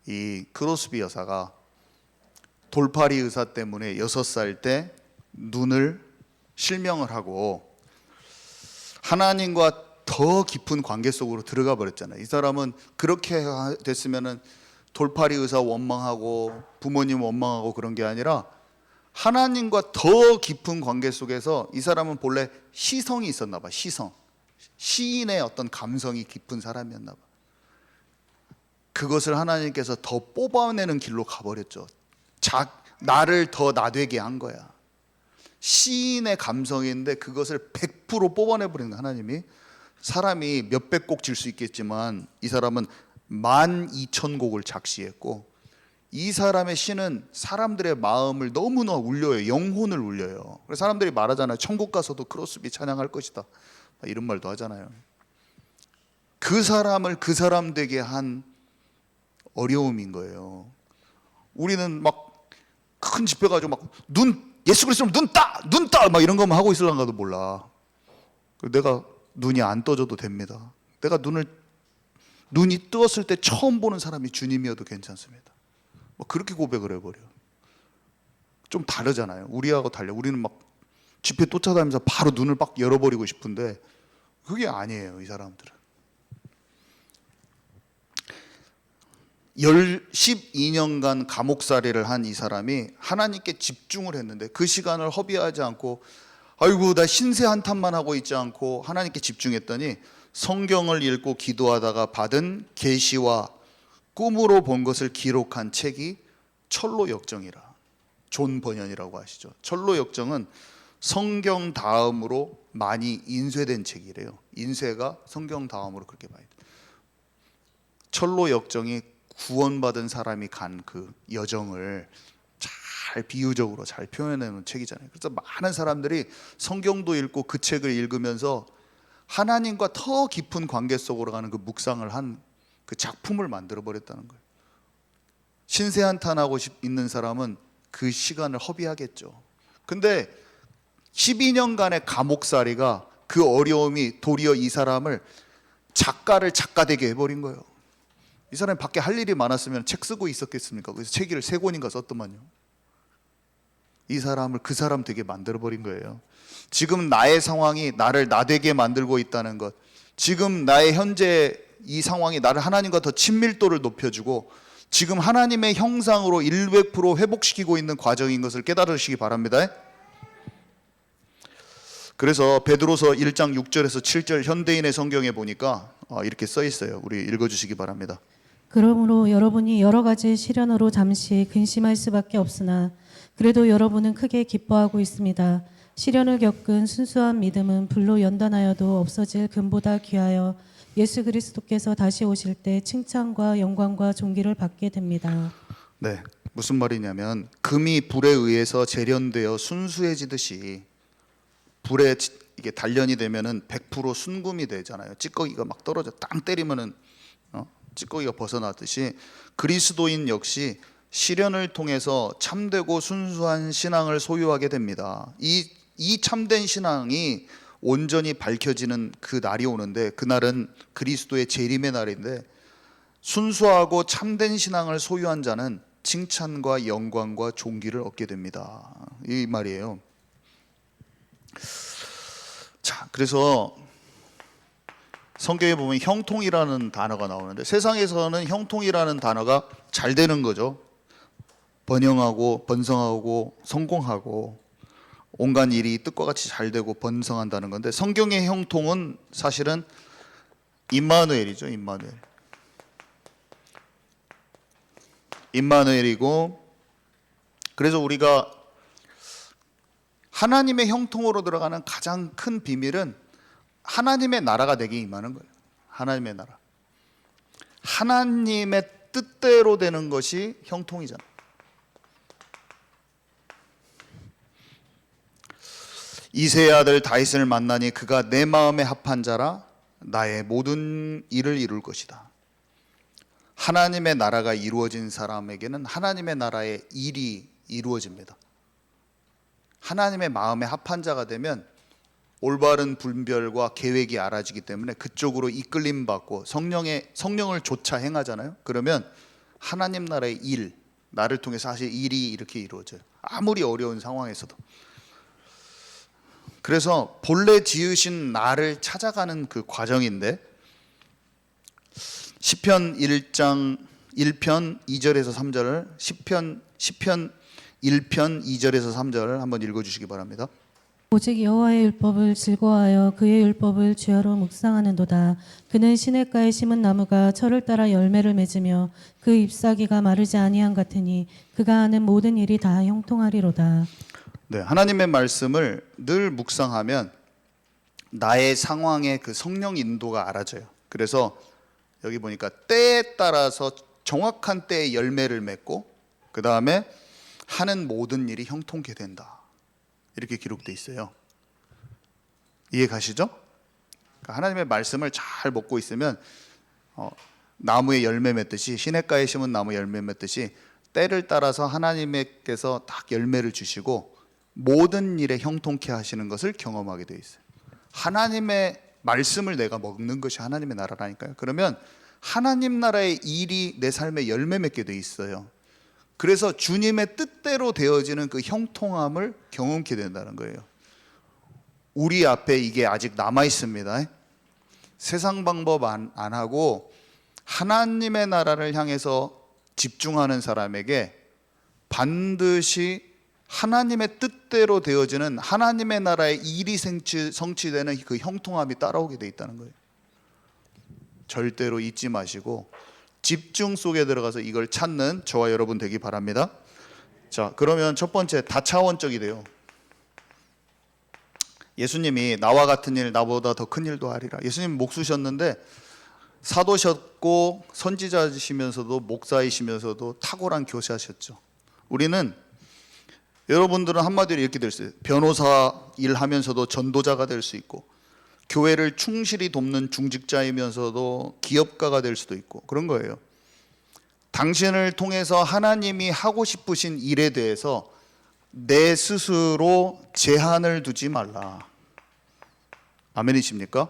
이 크로스비 여사가 돌팔이 의사 때문에 6살 때 눈을 실명을 하고 하나님과 더 깊은 관계 속으로 들어가 버렸잖아요. 이 사람은 그렇게 됐으면은 돌팔이 의사 원망하고 부모님 원망하고 그런 게 아니라 하나님과 더 깊은 관계 속에서, 이 사람은 본래 시성이 있었나 봐. 시인의 어떤 감성이 깊은 사람이었나 봐. 그것을 하나님께서 더 뽑아내는 길로 가버렸죠. 나를 더 나되게 한 거야. 시인의 감성인데 그것을 100% 뽑아내버리는 거야, 하나님이. 사람이 몇백 곡 질 수 있겠지만 이 사람은 12,000곡을 작시했고, 이 사람의 시는 사람들의 마음을 너무나 울려요. 영혼을 울려요. 그래서 사람들이 말하잖아요. 천국 가서도 크로스비 찬양할 것이다, 이런 말도 하잖아요. 그 사람을 그 사람 되게 한 어려움인 거예요. 우리는 막 큰 집회 가지고 막 예수 그리스도로 눈 따 막 이런 것만 하고 있을란가도 몰라. 내가 눈이 안 떠져도 됩니다. 내가 눈이 뜨었을 때 처음 보는 사람이 주님이어도 괜찮습니다. 뭐 그렇게 고백을 해버려. 좀 다르잖아요. 우리하고 달려. 우리는 막 집회 쫓아다니면서 바로 눈을 막 열어버리고 싶은데 그게 아니에요. 이 사람들은 12년간 감옥살이를 한 이 사람이 하나님께 집중을 했는데 그 시간을 허비하지 않고 아이고 나 신세 한탄만 하고 있지 않고 하나님께 집중했더니 성경을 읽고 기도하다가 받은 계시와 꿈으로 본 것을 기록한 책이 철로역정이라. 존 버년이라고 아시죠? 철로역정은 성경 다음으로 많이 인쇄된 책이래요. 인쇄가 성경 다음으로 그렇게 많이. 철로역정이 구원받은 사람이 간 그 여정을 잘 비유적으로 잘 표현해 놓은 책이잖아요. 그래서 많은 사람들이 성경도 읽고 그 책을 읽으면서 하나님과 더 깊은 관계 속으로 가는 그 묵상을 한 그 작품을 만들어 버렸다는 거예요. 신세한탄하고 있는 사람은 그 시간을 허비하겠죠. 근데 12년간의 감옥살이가 그 어려움이 도리어 이 사람을 작가를 작가되게 해버린 거예요. 이 사람이 밖에 할 일이 많았으면 책 쓰고 있었겠습니까? 그래서 책을 3권인가 썼더만요. 이 사람을 그 사람 되게 만들어버린 거예요. 지금 나의 상황이 나를 나되게 만들고 있다는 것, 지금 나의 현재 이 상황이 나를 하나님과 더 친밀도를 높여주고 지금 하나님의 형상으로 100% 회복시키고 있는 과정인 것을 깨달으시기 바랍니다. 그래서 베드로서 1장 6절에서 7절 현대인의 성경에 보니까 이렇게 써 있어요. 우리 읽어주시기 바랍니다. 그러므로 여러분이 여러 가지 시련으로 잠시 근심할 수밖에 없으나 그래도 여러분은 크게 기뻐하고 있습니다. 시련을 겪은 순수한 믿음은 불로 연단하여도 없어질 금보다 귀하여 예수 그리스도께서 다시 오실 때 칭찬과 영광과 존귀를 받게 됩니다. 네, 무슨 말이냐면 금이 불에 의해서 재련되어 순수해지듯이 불에 이게 단련이 되면은 100% 순금이 되잖아요. 찌꺼기가 막 떨어져 땅 때리면은 찌꺼기가 벗어나듯이 그리스도인 역시 시련을 통해서 참되고 순수한 신앙을 소유하게 됩니다. 이 참된 신앙이 온전히 밝혀지는 그 날이 오는데 그날은 그리스도의 재림의 날인데 순수하고 참된 신앙을 소유한 자는 칭찬과 영광과 존귀를 얻게 됩니다. 이 말이에요. 자, 그래서 성경에 보면 형통이라는 단어가 나오는데 세상에서는 형통이라는 단어가 잘 되는 거죠. 번영하고 번성하고 성공하고 온갖 일이 뜻과 같이 잘 되고 번성한다는 건데 성경의 형통은 사실은 임마누엘이죠. 임마누엘이고 그래서 우리가 하나님의 형통으로 들어가는 가장 큰 비밀은 하나님의 나라가 내게 임하는 거예요. 하나님의 나라. 하나님의 뜻대로 되는 것이 형통이잖아. 이새의 아들 다윗을 만나니 그가 내 마음에 합한 자라 나의 모든 일을 이룰 것이다. 하나님의 나라가 이루어진 사람에게는 하나님의 나라의 일이 이루어집니다. 하나님의 마음에 합한 자가 되면 올바른 분별과 계획이 알아지기 때문에 그쪽으로 이끌림 받고 성령을 조차 행하잖아요. 그러면 하나님 나라의 일, 나를 통해서 사실 일이 이렇게 이루어져요. 아무리 어려운 상황에서도. 그래서 본래 지으신 나를 찾아가는 그 과정인데 시편 1장 1편 2절에서 3절을 시편 1편 2절에서 3절을 한번 읽어주시기 바랍니다. 오직 여호와의 율법을 즐거워하여 그의 율법을 주야로 묵상하는도다. 그는 시냇가에 심은 나무가 철을 따라 열매를 맺으며 그 잎사귀가 마르지 아니한 같으니 그가 하는 모든 일이 다 형통하리로다. 네, 하나님의 말씀을 늘 묵상하면 나의 상황의 그 성령 인도가 알아져요. 그래서 여기 보니까 때에 따라서 정확한 때에 열매를 맺고 그 다음에 하는 모든 일이 형통케 된다. 이렇게 기록되어 있어요. 이해 가시죠? 그러니까 하나님의 말씀을 잘 먹고 있으면 나무에 열매 맺듯이 시냇가에 심은 나무 열매 맺듯이 때를 따라서 하나님께서 딱 열매를 주시고 모든 일에 형통케 하시는 것을 경험하게 돼 있어요. 하나님의 말씀을 내가 먹는 것이 하나님의 나라라니까요. 그러면 하나님 나라의 일이 내 삶에 열매 맺게 돼 있어요. 그래서 주님의 뜻대로 되어지는 그 형통함을 경험케 된다는 거예요. 우리 앞에 이게 아직 남아 있습니다. 세상 방법 안 하고 하나님의 나라를 향해서 집중하는 사람에게 반드시 하나님의 뜻대로 되어지는 하나님의 나라의 일이 성취되는 그 형통함이 따라오게 돼 있다는 거예요. 절대로 잊지 마시고 집중 속에 들어가서 이걸 찾는 저와 여러분 되기 바랍니다. 자, 그러면 첫 번째, 다차원적이 돼요. 예수님이 나와 같은 일 나보다 더 큰 일도 하리라. 예수님 목 쓰셨는데 사도셨고 선지자이시면서도 목사이시면서도 탁월한 교사셨죠. 우리는, 여러분들은 한마디로 이렇게 될 수 있어요. 변호사 일하면서도 전도자가 될 수 있고, 교회를 충실히 돕는 중직자이면서도 기업가가 될 수도 있고, 그런 거예요. 당신을 통해서 하나님이 하고 싶으신 일에 대해서 내 스스로 제한을 두지 말라. 아멘이십니까?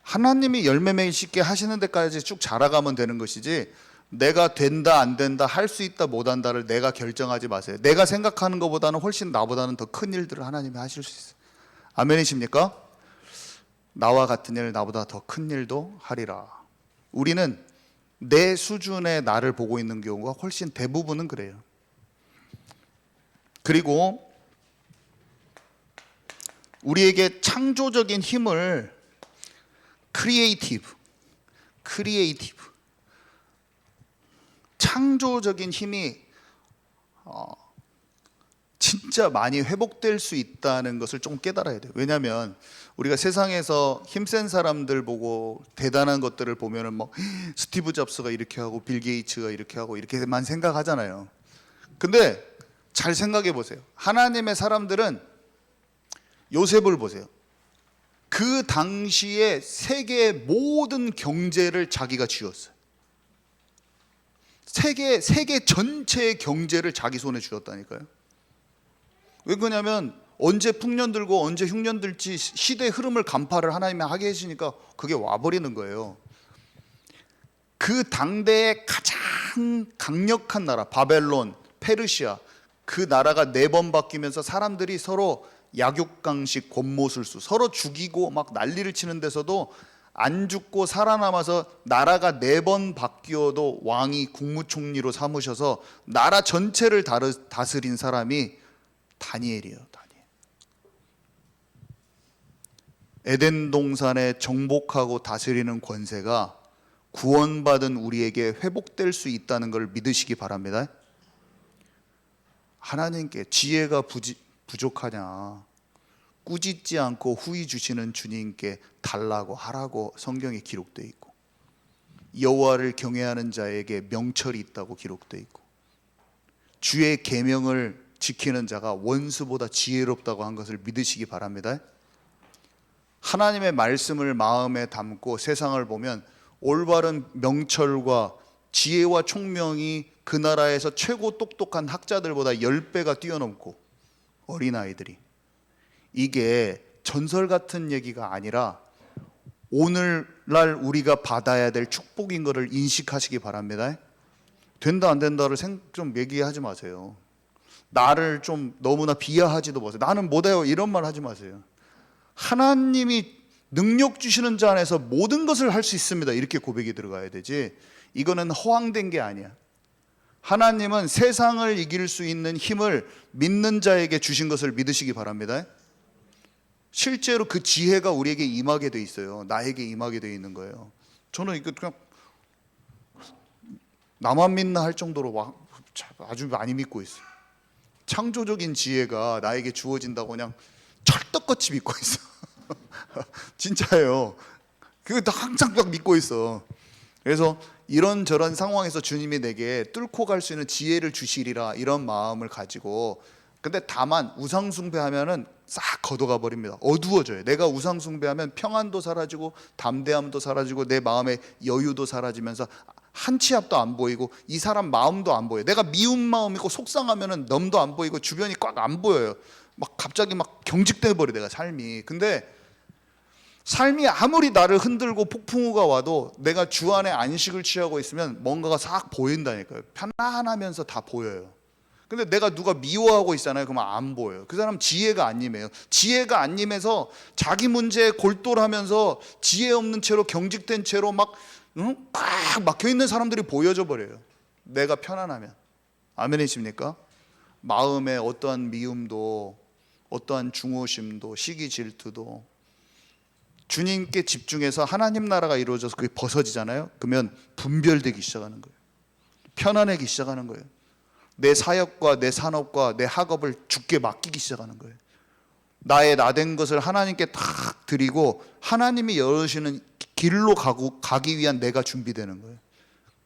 하나님이 열매 맺게 하시는 데까지 쭉 자라가면 되는 것이지, 내가 된다 안 된다, 할 수 있다 못 한다를 내가 결정하지 마세요. 내가 생각하는 것보다는 훨씬 나보다는 더 큰 일들을 하나님이 하실 수 있어요. 아멘이십니까? 나와 같은 일 나보다 더 큰 일도 하리라. 우리는 내 수준의 나를 보고 있는 경우가 훨씬 대부분은 그래요. 그리고 우리에게 창조적인 힘을 크리에이티브 창조적인 힘이 진짜 많이 회복될 수 있다는 것을 좀 깨달아야 돼요. 왜냐하면 우리가 세상에서 힘센 사람들 보고 대단한 것들을 보면은 뭐 스티브 잡스가 이렇게 하고 빌 게이츠가 이렇게 하고 이렇게만 생각하잖아요. 근데 잘 생각해 보세요. 하나님의 사람들은, 요셉을 보세요. 그 당시에 세계의 모든 경제를 자기가 쥐었어요. 세계 전체의 경제를 자기 손에 쥐었다니까요. 왜 그러냐면 언제 풍년 들고 언제 흉년 들지 시대의 흐름을 간파를 하나님이 하게 해주니까 그게 와버리는 거예요. 그 당대의 가장 강력한 나라 바벨론, 페르시아, 그 나라가 4번 바뀌면서 사람들이 서로 약육강식, 권모술수, 서로 죽이고 막 난리를 치는 데서도 안 죽고 살아남아서 나라가 4번 바뀌어도 왕이 국무총리로 삼으셔서 나라 전체를 다스린 사람이 다니엘이에요. 다니엘. 에덴 동산에 정복하고 다스리는 권세가 구원받은 우리에게 회복될 수 있다는 걸 믿으시기 바랍니다. 하나님께 지혜가 부족하냐, 꾸짖지 않고 후히 주시는 주님께 달라고 하라고 성경에 기록되어 있고, 여호와를 경외하는 자에게 명철이 있다고 기록되어 있고, 주의 계명을 지키는 자가 원수보다 지혜롭다고 한 것을 믿으시기 바랍니다. 하나님의 말씀을 마음에 담고 세상을 보면 올바른 명철과 지혜와 총명이 그 나라에서 최고 똑똑한 학자들보다 10배가 뛰어넘고, 어린아이들이, 이게 전설 같은 얘기가 아니라 오늘날 우리가 받아야 될 축복인 것을 인식하시기 바랍니다. 된다 안 된다를 좀 얘기하지 마세요. 나를 좀 너무나 비하하지도 마세요. 나는 못해요 이런 말 하지 마세요. 하나님이 능력 주시는 자 안에서 모든 것을 할 수 있습니다, 이렇게 고백이 들어가야 되지, 이거는 허황된 게 아니야. 하나님은 세상을 이길 수 있는 힘을 믿는 자에게 주신 것을 믿으시기 바랍니다. 실제로 그 지혜가 우리에게 임하게 돼 있어요. 나에게 임하게 돼 있는 거예요. 저는 이거 그냥 나만 믿나 할 정도로 아주 많이 믿고 있어요. 창조적인 지혜가 나에게 주어진다고 그냥 철떡같이 믿고 있어. 진짜예요. 그거 항상 막 믿고 있어. 그래서 이런저런 상황에서 주님이 내게 뚫고 갈 수 있는 지혜를 주시리라, 이런 마음을 가지고. 근데 다만 우상 숭배하면은 싹 걷어가 버립니다. 어두워져요. 내가 우상 숭배하면 평안도 사라지고 담대함도 사라지고 내 마음의 여유도 사라지면서 한 치 앞도 안 보이고 이 사람 마음도 안 보여요. 내가 미운 마음이고 속상하면은 넘도 안 보이고 주변이 꽉 안 보여요. 막 갑자기 막 경직돼 버려 내가 삶이. 근데 삶이 아무리 나를 흔들고 폭풍우가 와도 내가 주 안에 안식을 취하고 있으면 뭔가가 싹 보인다니까요. 편안하면서 다 보여요. 근데 내가 누가 미워하고 있잖아요. 그러면 안 보여요. 그 사람 지혜가 안 임해요. 지혜가 안 임해서 자기 문제에 골똘하면서 지혜 없는 채로 경직된 채로 막 막혀 있는 사람들이 보여져 버려요. 내가 편안하면. 아멘이십니까? 마음에 어떠한 미움도 어떠한 중오심도 시기 질투도 주님께 집중해서 하나님 나라가 이루어져서 그게 벗어지잖아요. 그러면 분별되기 시작하는 거예요. 편안하기 시작하는 거예요. 내 사역과 내 산업과 내 학업을 주께 맡기기 시작하는 거예요. 나의 나된 것을 하나님께 탁 드리고 하나님이 열으시는 길로 가기 위한 내가 준비되는 거예요.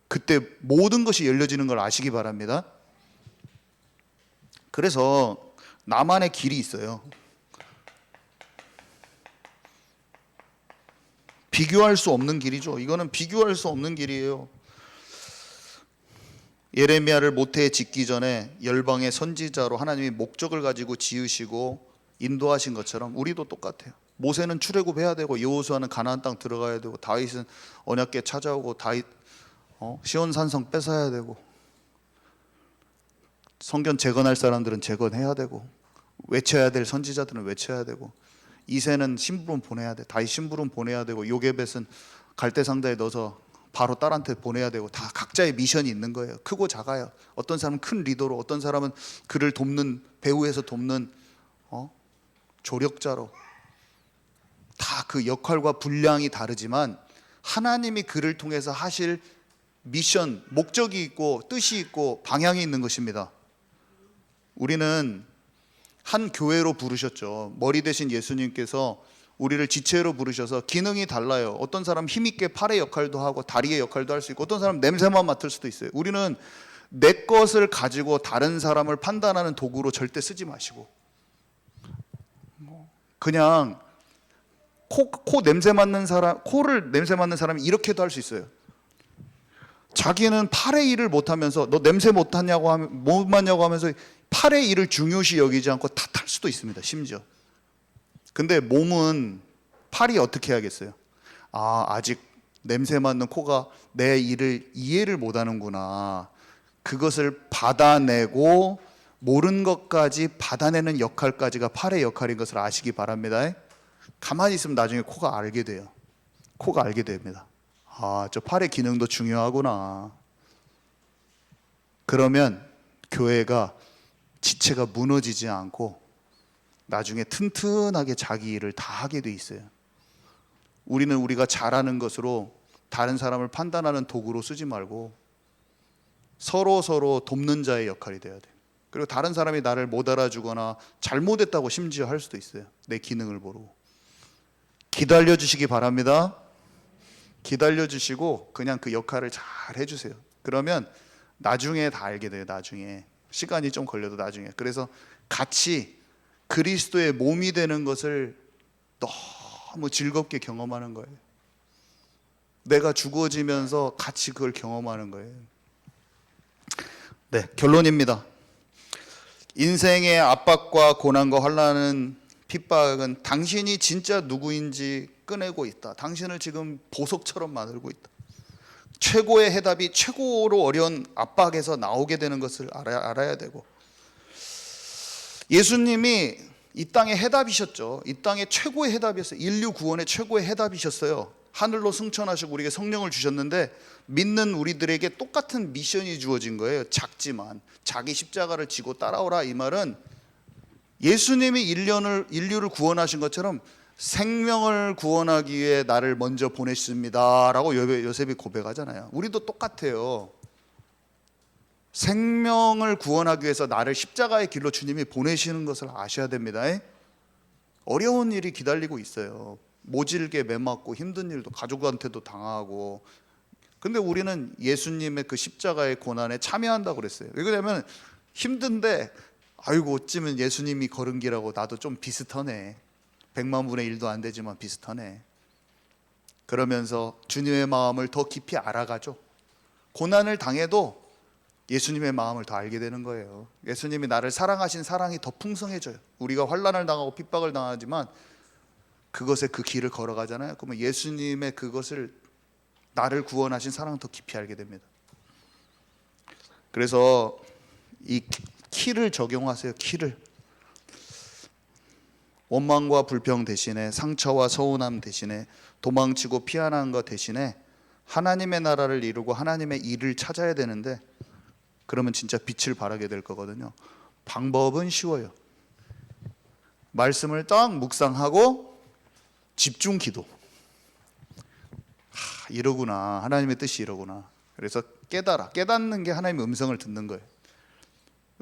그때 모든 것이 열려지는 걸 아시기 바랍니다. 그래서 나만의 길이 있어요. 비교할 수 없는 길이죠. 이거는 비교할 수 없는 길이에요. 예레미야를 모태에 짓기 전에 열방의 선지자로 하나님이 목적을 가지고 지으시고 인도하신 것처럼 우리도 똑같아요. 모세는 출애굽해야 되고 여호수아는 가나안 땅 들어가야 되고 다윗은 언약궤 찾아오고 시온 산성 뺏어야 되고 성전 재건할 사람들은 재건해야 되고 외쳐야 될 선지자들은 외쳐야 되고 이새는 심부름 보내야 돼. 다윗 심부름 보내야 되고 요게벳은 갈대상자에 넣어서 바로 딸한테 보내야 되고 다 각자의 미션이 있는 거예요. 크고 작아요. 어떤 사람은 큰 리더로, 어떤 사람은 그를 돕는 배후에서 돕는 조력자로 다 그 역할과 분량이 다르지만 하나님이 그를 통해서 하실 미션, 목적이 있고 뜻이 있고 방향이 있는 것입니다. 우리는 한 교회로 부르셨죠. 머리 대신 예수님께서 우리를 지체로 부르셔서 기능이 달라요. 어떤 사람 힘있게 팔의 역할도 하고 다리의 역할도 할 수 있고 어떤 사람 냄새만 맡을 수도 있어요. 우리는 내 것을 가지고 다른 사람을 판단하는 도구로 절대 쓰지 마시고 그냥 코 냄새 맡는 사람, 코를 냄새 맡는 사람이 이렇게도 할 수 있어요. 자기는 팔의 일을 못하면서 너 냄새 못 맡냐고 하면서 팔의 일을 중요시 여기지 않고 탓할 수도 있습니다. 심지어. 근데 몸은 팔이 어떻게 해야겠어요? 아직 냄새 맡는 코가 내 일을 이해를 못하는구나. 그것을 받아내고 모른 것까지 받아내는 역할까지가 팔의 역할인 것을 아시기 바랍니다. 가만히 있으면 나중에 코가 알게 돼요. 코가 알게 됩니다. 저 팔의 기능도 중요하구나. 그러면 교회가 지체가 무너지지 않고 나중에 튼튼하게 자기 일을 다 하게 돼 있어요. 우리는 우리가 잘하는 것으로 다른 사람을 판단하는 도구로 쓰지 말고 서로 돕는 자의 역할이 돼야 돼요. 그리고 다른 사람이 나를 못 알아주거나 잘못했다고 심지어 할 수도 있어요. 내 기능을 모르고. 기다려 주시기 바랍니다. 기다려 주시고 그냥 그 역할을 잘 해주세요. 그러면 나중에 다 알게 돼요. 나중에 시간이 좀 걸려도 나중에. 그래서 같이 그리스도의 몸이 되는 것을 너무 즐겁게 경험하는 거예요. 내가 죽어지면서 같이 그걸 경험하는 거예요. 네, 결론입니다. 인생의 압박과 고난과 환난은 핍박은 당신이 진짜 누구인지 꺼내고 있다. 당신을 지금 보석처럼 만들고 있다. 최고의 해답이 최고로 어려운 압박에서 나오게 되는 것을 알아야 되고 예수님이 이 땅의 해답이셨죠. 이 땅의 최고의 해답이었어요. 인류 구원의 최고의 해답이셨어요. 하늘로 승천하시고 우리에게 성령을 주셨는데 믿는 우리들에게 똑같은 미션이 주어진 거예요. 작지만 자기 십자가를 지고 따라오라. 이 말은 예수님이 인류를 구원하신 것처럼 생명을 구원하기 위해 나를 먼저 보냈습니다 라고 요셉이 고백하잖아요. 우리도 똑같아요. 생명을 구원하기 위해서 나를 십자가의 길로 주님이 보내시는 것을 아셔야 됩니다. 어려운 일이 기다리고 있어요. 모질게 매맞고 힘든 일도 가족한테도 당하고. 근데 우리는 예수님의 그 십자가의 고난에 참여한다고 그랬어요. 왜냐하면 힘든데 아이고 어쩌면 예수님이 걸은 길하고 나도 좀 비슷하네. 100만 분의 1도 안 되지만 비슷하네. 그러면서 주님의 마음을 더 깊이 알아가죠. 고난을 당해도 예수님의 마음을 더 알게 되는 거예요. 예수님이 나를 사랑하신 사랑이 더 풍성해져요. 우리가 환난을 당하고 핍박을 당하지만 그것에 그 길을 걸어가잖아요. 그러면 예수님의 그것을, 나를 구원하신 사랑을 더 깊이 알게 됩니다. 그래서 이 키를 적용하세요. 키를. 원망과 불평 대신에, 상처와 서운함 대신에, 도망치고 피하는 것 대신에 하나님의 나라를 이루고 하나님의 일을 찾아야 되는데, 그러면 진짜 빛을 발하게 될 거거든요. 방법은 쉬워요. 말씀을 딱 묵상하고 집중 기도. 이러구나. 하나님의 뜻이 이러구나. 그래서 깨닫는 게 하나님의 음성을 듣는 거예요.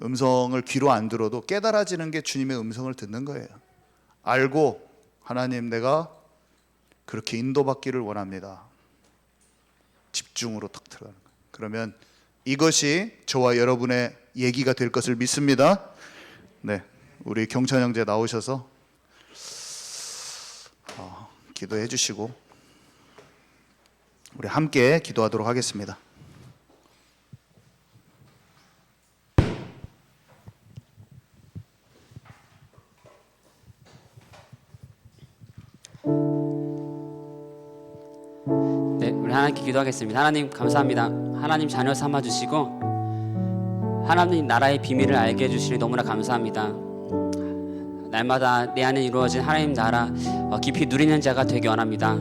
음성을 귀로 안 들어도 깨달아지는 게 주님의 음성을 듣는 거예요. 알고, 하나님 내가 그렇게 인도받기를 원합니다. 집중으로 탁 들어가는 거예요. 그러면 이것이 저와 여러분의 얘기가 될 것을 믿습니다. 네, 우리 경찬 형제 나오셔서 기도해 주시고 우리 함께 기도하도록 하겠습니다. 네, 우리 하나님께 기도하겠습니다. 하나님 감사합니다. 하나님 자녀 삼아 주시고 하나님 나라의 비밀을 알게 해주시니 너무나 감사합니다. 날마다 내 안에 이루어진 하나님 나라 깊이 누리는 자가 되기 원합니다.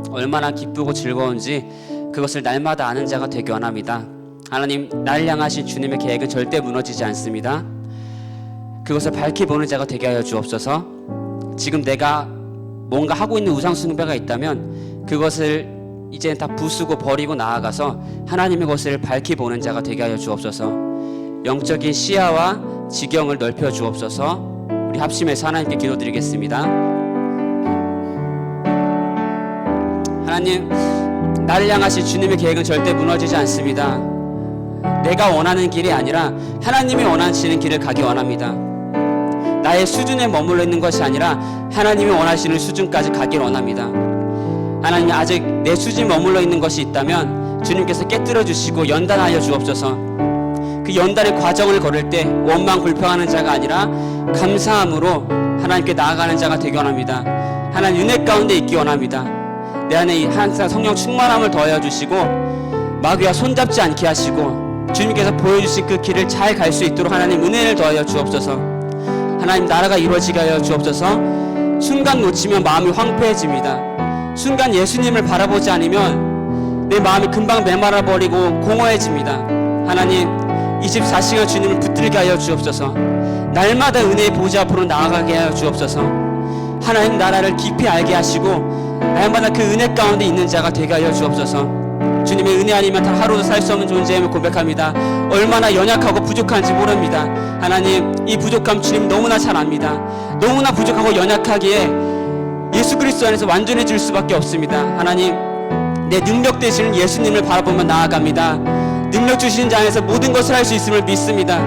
얼마나 기쁘고 즐거운지 그것을 날마다 아는 자가 되기 원합니다. 하나님, 나를 향하신 주님의 계획은 절대 무너지지 않습니다. 그것을 밝히 보는 자가 되게 하여 주옵소서. 지금 내가 뭔가 하고 있는 우상 숭배가 있다면 그것을 이제는 다 부수고 버리고 나아가서 하나님의 것을 밝히 보는 자가 되게 하여 주옵소서. 영적인 시야와 지경을 넓혀 주옵소서. 우리 합심해서 하나님께 기도드리겠습니다. 하나님, 나를 향하신 주님의 계획은 절대 무너지지 않습니다. 내가 원하는 길이 아니라 하나님이 원하시는 길을 가기 원합니다. 나의 수준에 머물러 있는 것이 아니라 하나님이 원하시는 수준까지 가길 원합니다. 하나님, 아직 내 수준에 머물러 있는 것이 있다면 주님께서 깨뜨려 주시고 연단하여 주옵소서. 그 연단의 과정을 걸을 때 원망 불평하는 자가 아니라 감사함으로 하나님께 나아가는 자가 되기 원합니다. 하나님 은혜 가운데 있기 원합니다. 내 안에 항상 성령 충만함을 더하여 주시고 마귀와 손잡지 않게 하시고 주님께서 보여주신 그 길을 잘 갈 수 있도록 하나님 은혜를 더하여 주옵소서. 하나님 나라가 이루어지게 하여 주옵소서. 순간 놓치면 마음이 황폐해집니다. 순간 예수님을 바라보지 않으면 내 마음이 금방 메말아버리고 공허해집니다. 하나님 24시간 주님을 붙들게 하여 주옵소서. 날마다 은혜의 보좌 앞으로 나아가게 하여 주옵소서. 하나님 나라를 깊이 알게 하시고 날마다 그 은혜 가운데 있는 자가 되게 하여 주옵소서. 주님의 은혜 아니면 단 하루도 살 수 없는 존재임을 고백합니다. 얼마나 연약하고 부족한지 모릅니다. 하나님 이 부족함 주님 너무나 잘 압니다. 너무나 부족하고 연약하기에 예수 그리스도 안에서 완전해질 수밖에 없습니다. 하나님 내 능력 되시는 예수님을 바라보며 나아갑니다. 능력 주시는 자 안에서 모든 것을 할 수 있음을 믿습니다.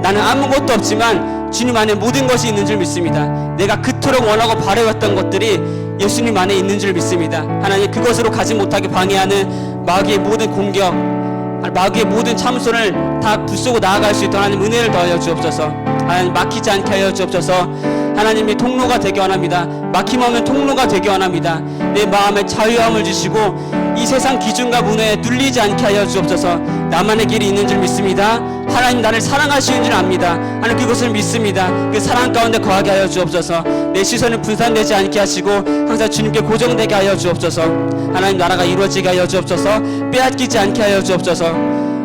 나는 아무것도 없지만 주님 안에 모든 것이 있는 줄 믿습니다. 내가 그토록 원하고 바라왔던 것들이 예수님 안에 있는 줄 믿습니다. 하나님 그것으로 가지 못하게 방해하는 마귀의 모든 공격, 마귀의 모든 참소를 다 부수고 나아갈 수 있도록 하나님 은혜를 더하여 주옵소서. 하나님 막히지 않게 하여 주옵소서. 하나님이 통로가 되게 원합니다. 막힘없는 통로가 되게 원합니다. 내 마음에 자유함을 주시고 이 세상 기준과 문화에 눌리지 않게 하여 주옵소서. 나만의 길이 있는 줄 믿습니다. 하나님 나를 사랑하시는 줄 압니다. 하나님 그것을 믿습니다. 그 사랑 가운데 거하게 하여 주옵소서. 내 시선을 분산되지 않게 하시고 항상 주님께 고정되게 하여 주옵소서. 하나님 나라가 이루어지게 하여 주옵소서. 빼앗기지 않게 하여 주옵소서.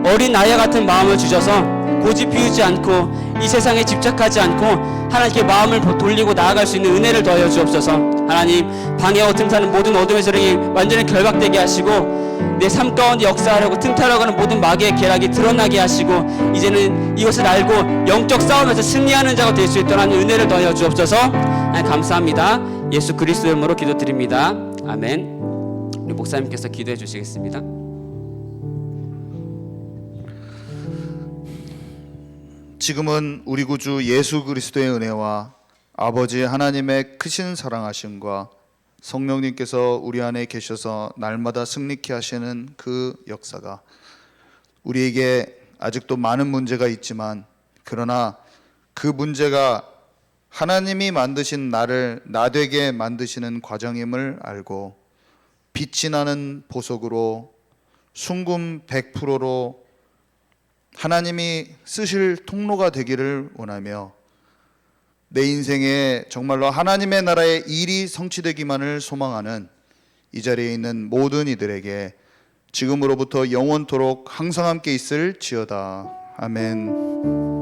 어린 아이와 같은 마음을 주셔서 고집 피우지 않고 이 세상에 집착하지 않고 하나님께 마음을 돌리고 나아갈 수 있는 은혜를 더하여 주옵소서. 하나님 방해와 틈타는 모든 어둠의 세력이 완전히 결박되게 하시고 내 삶 가운데 역사하려고 틈타려고 하는 모든 마귀의 계략이 드러나게 하시고 이제는 이것을 알고 영적 싸움에서 승리하는 자가 될 수 있도록 하는 은혜를 더하여 주옵소서. 하나님 감사합니다. 예수 그리스도의 이름으로 기도드립니다. 아멘. 우리 목사님께서 기도해 주시겠습니다. 지금은 우리 구주 예수 그리스도의 은혜와 아버지 하나님의 크신 사랑하심과 성령님께서 우리 안에 계셔서 날마다 승리케 하시는 그 역사가 우리에게 아직도 많은 문제가 있지만 그러나 그 문제가 하나님이 만드신 나를 나되게 만드시는 과정임을 알고 빛이 나는 보석으로 순금 100%로 하나님이 쓰실 통로가 되기를 원하며 내 인생에 정말로 하나님의 나라의 일이 성취되기만을 소망하는 이 자리에 있는 모든 이들에게 지금으로부터 영원토록 항상 함께 있을지어다. 아멘.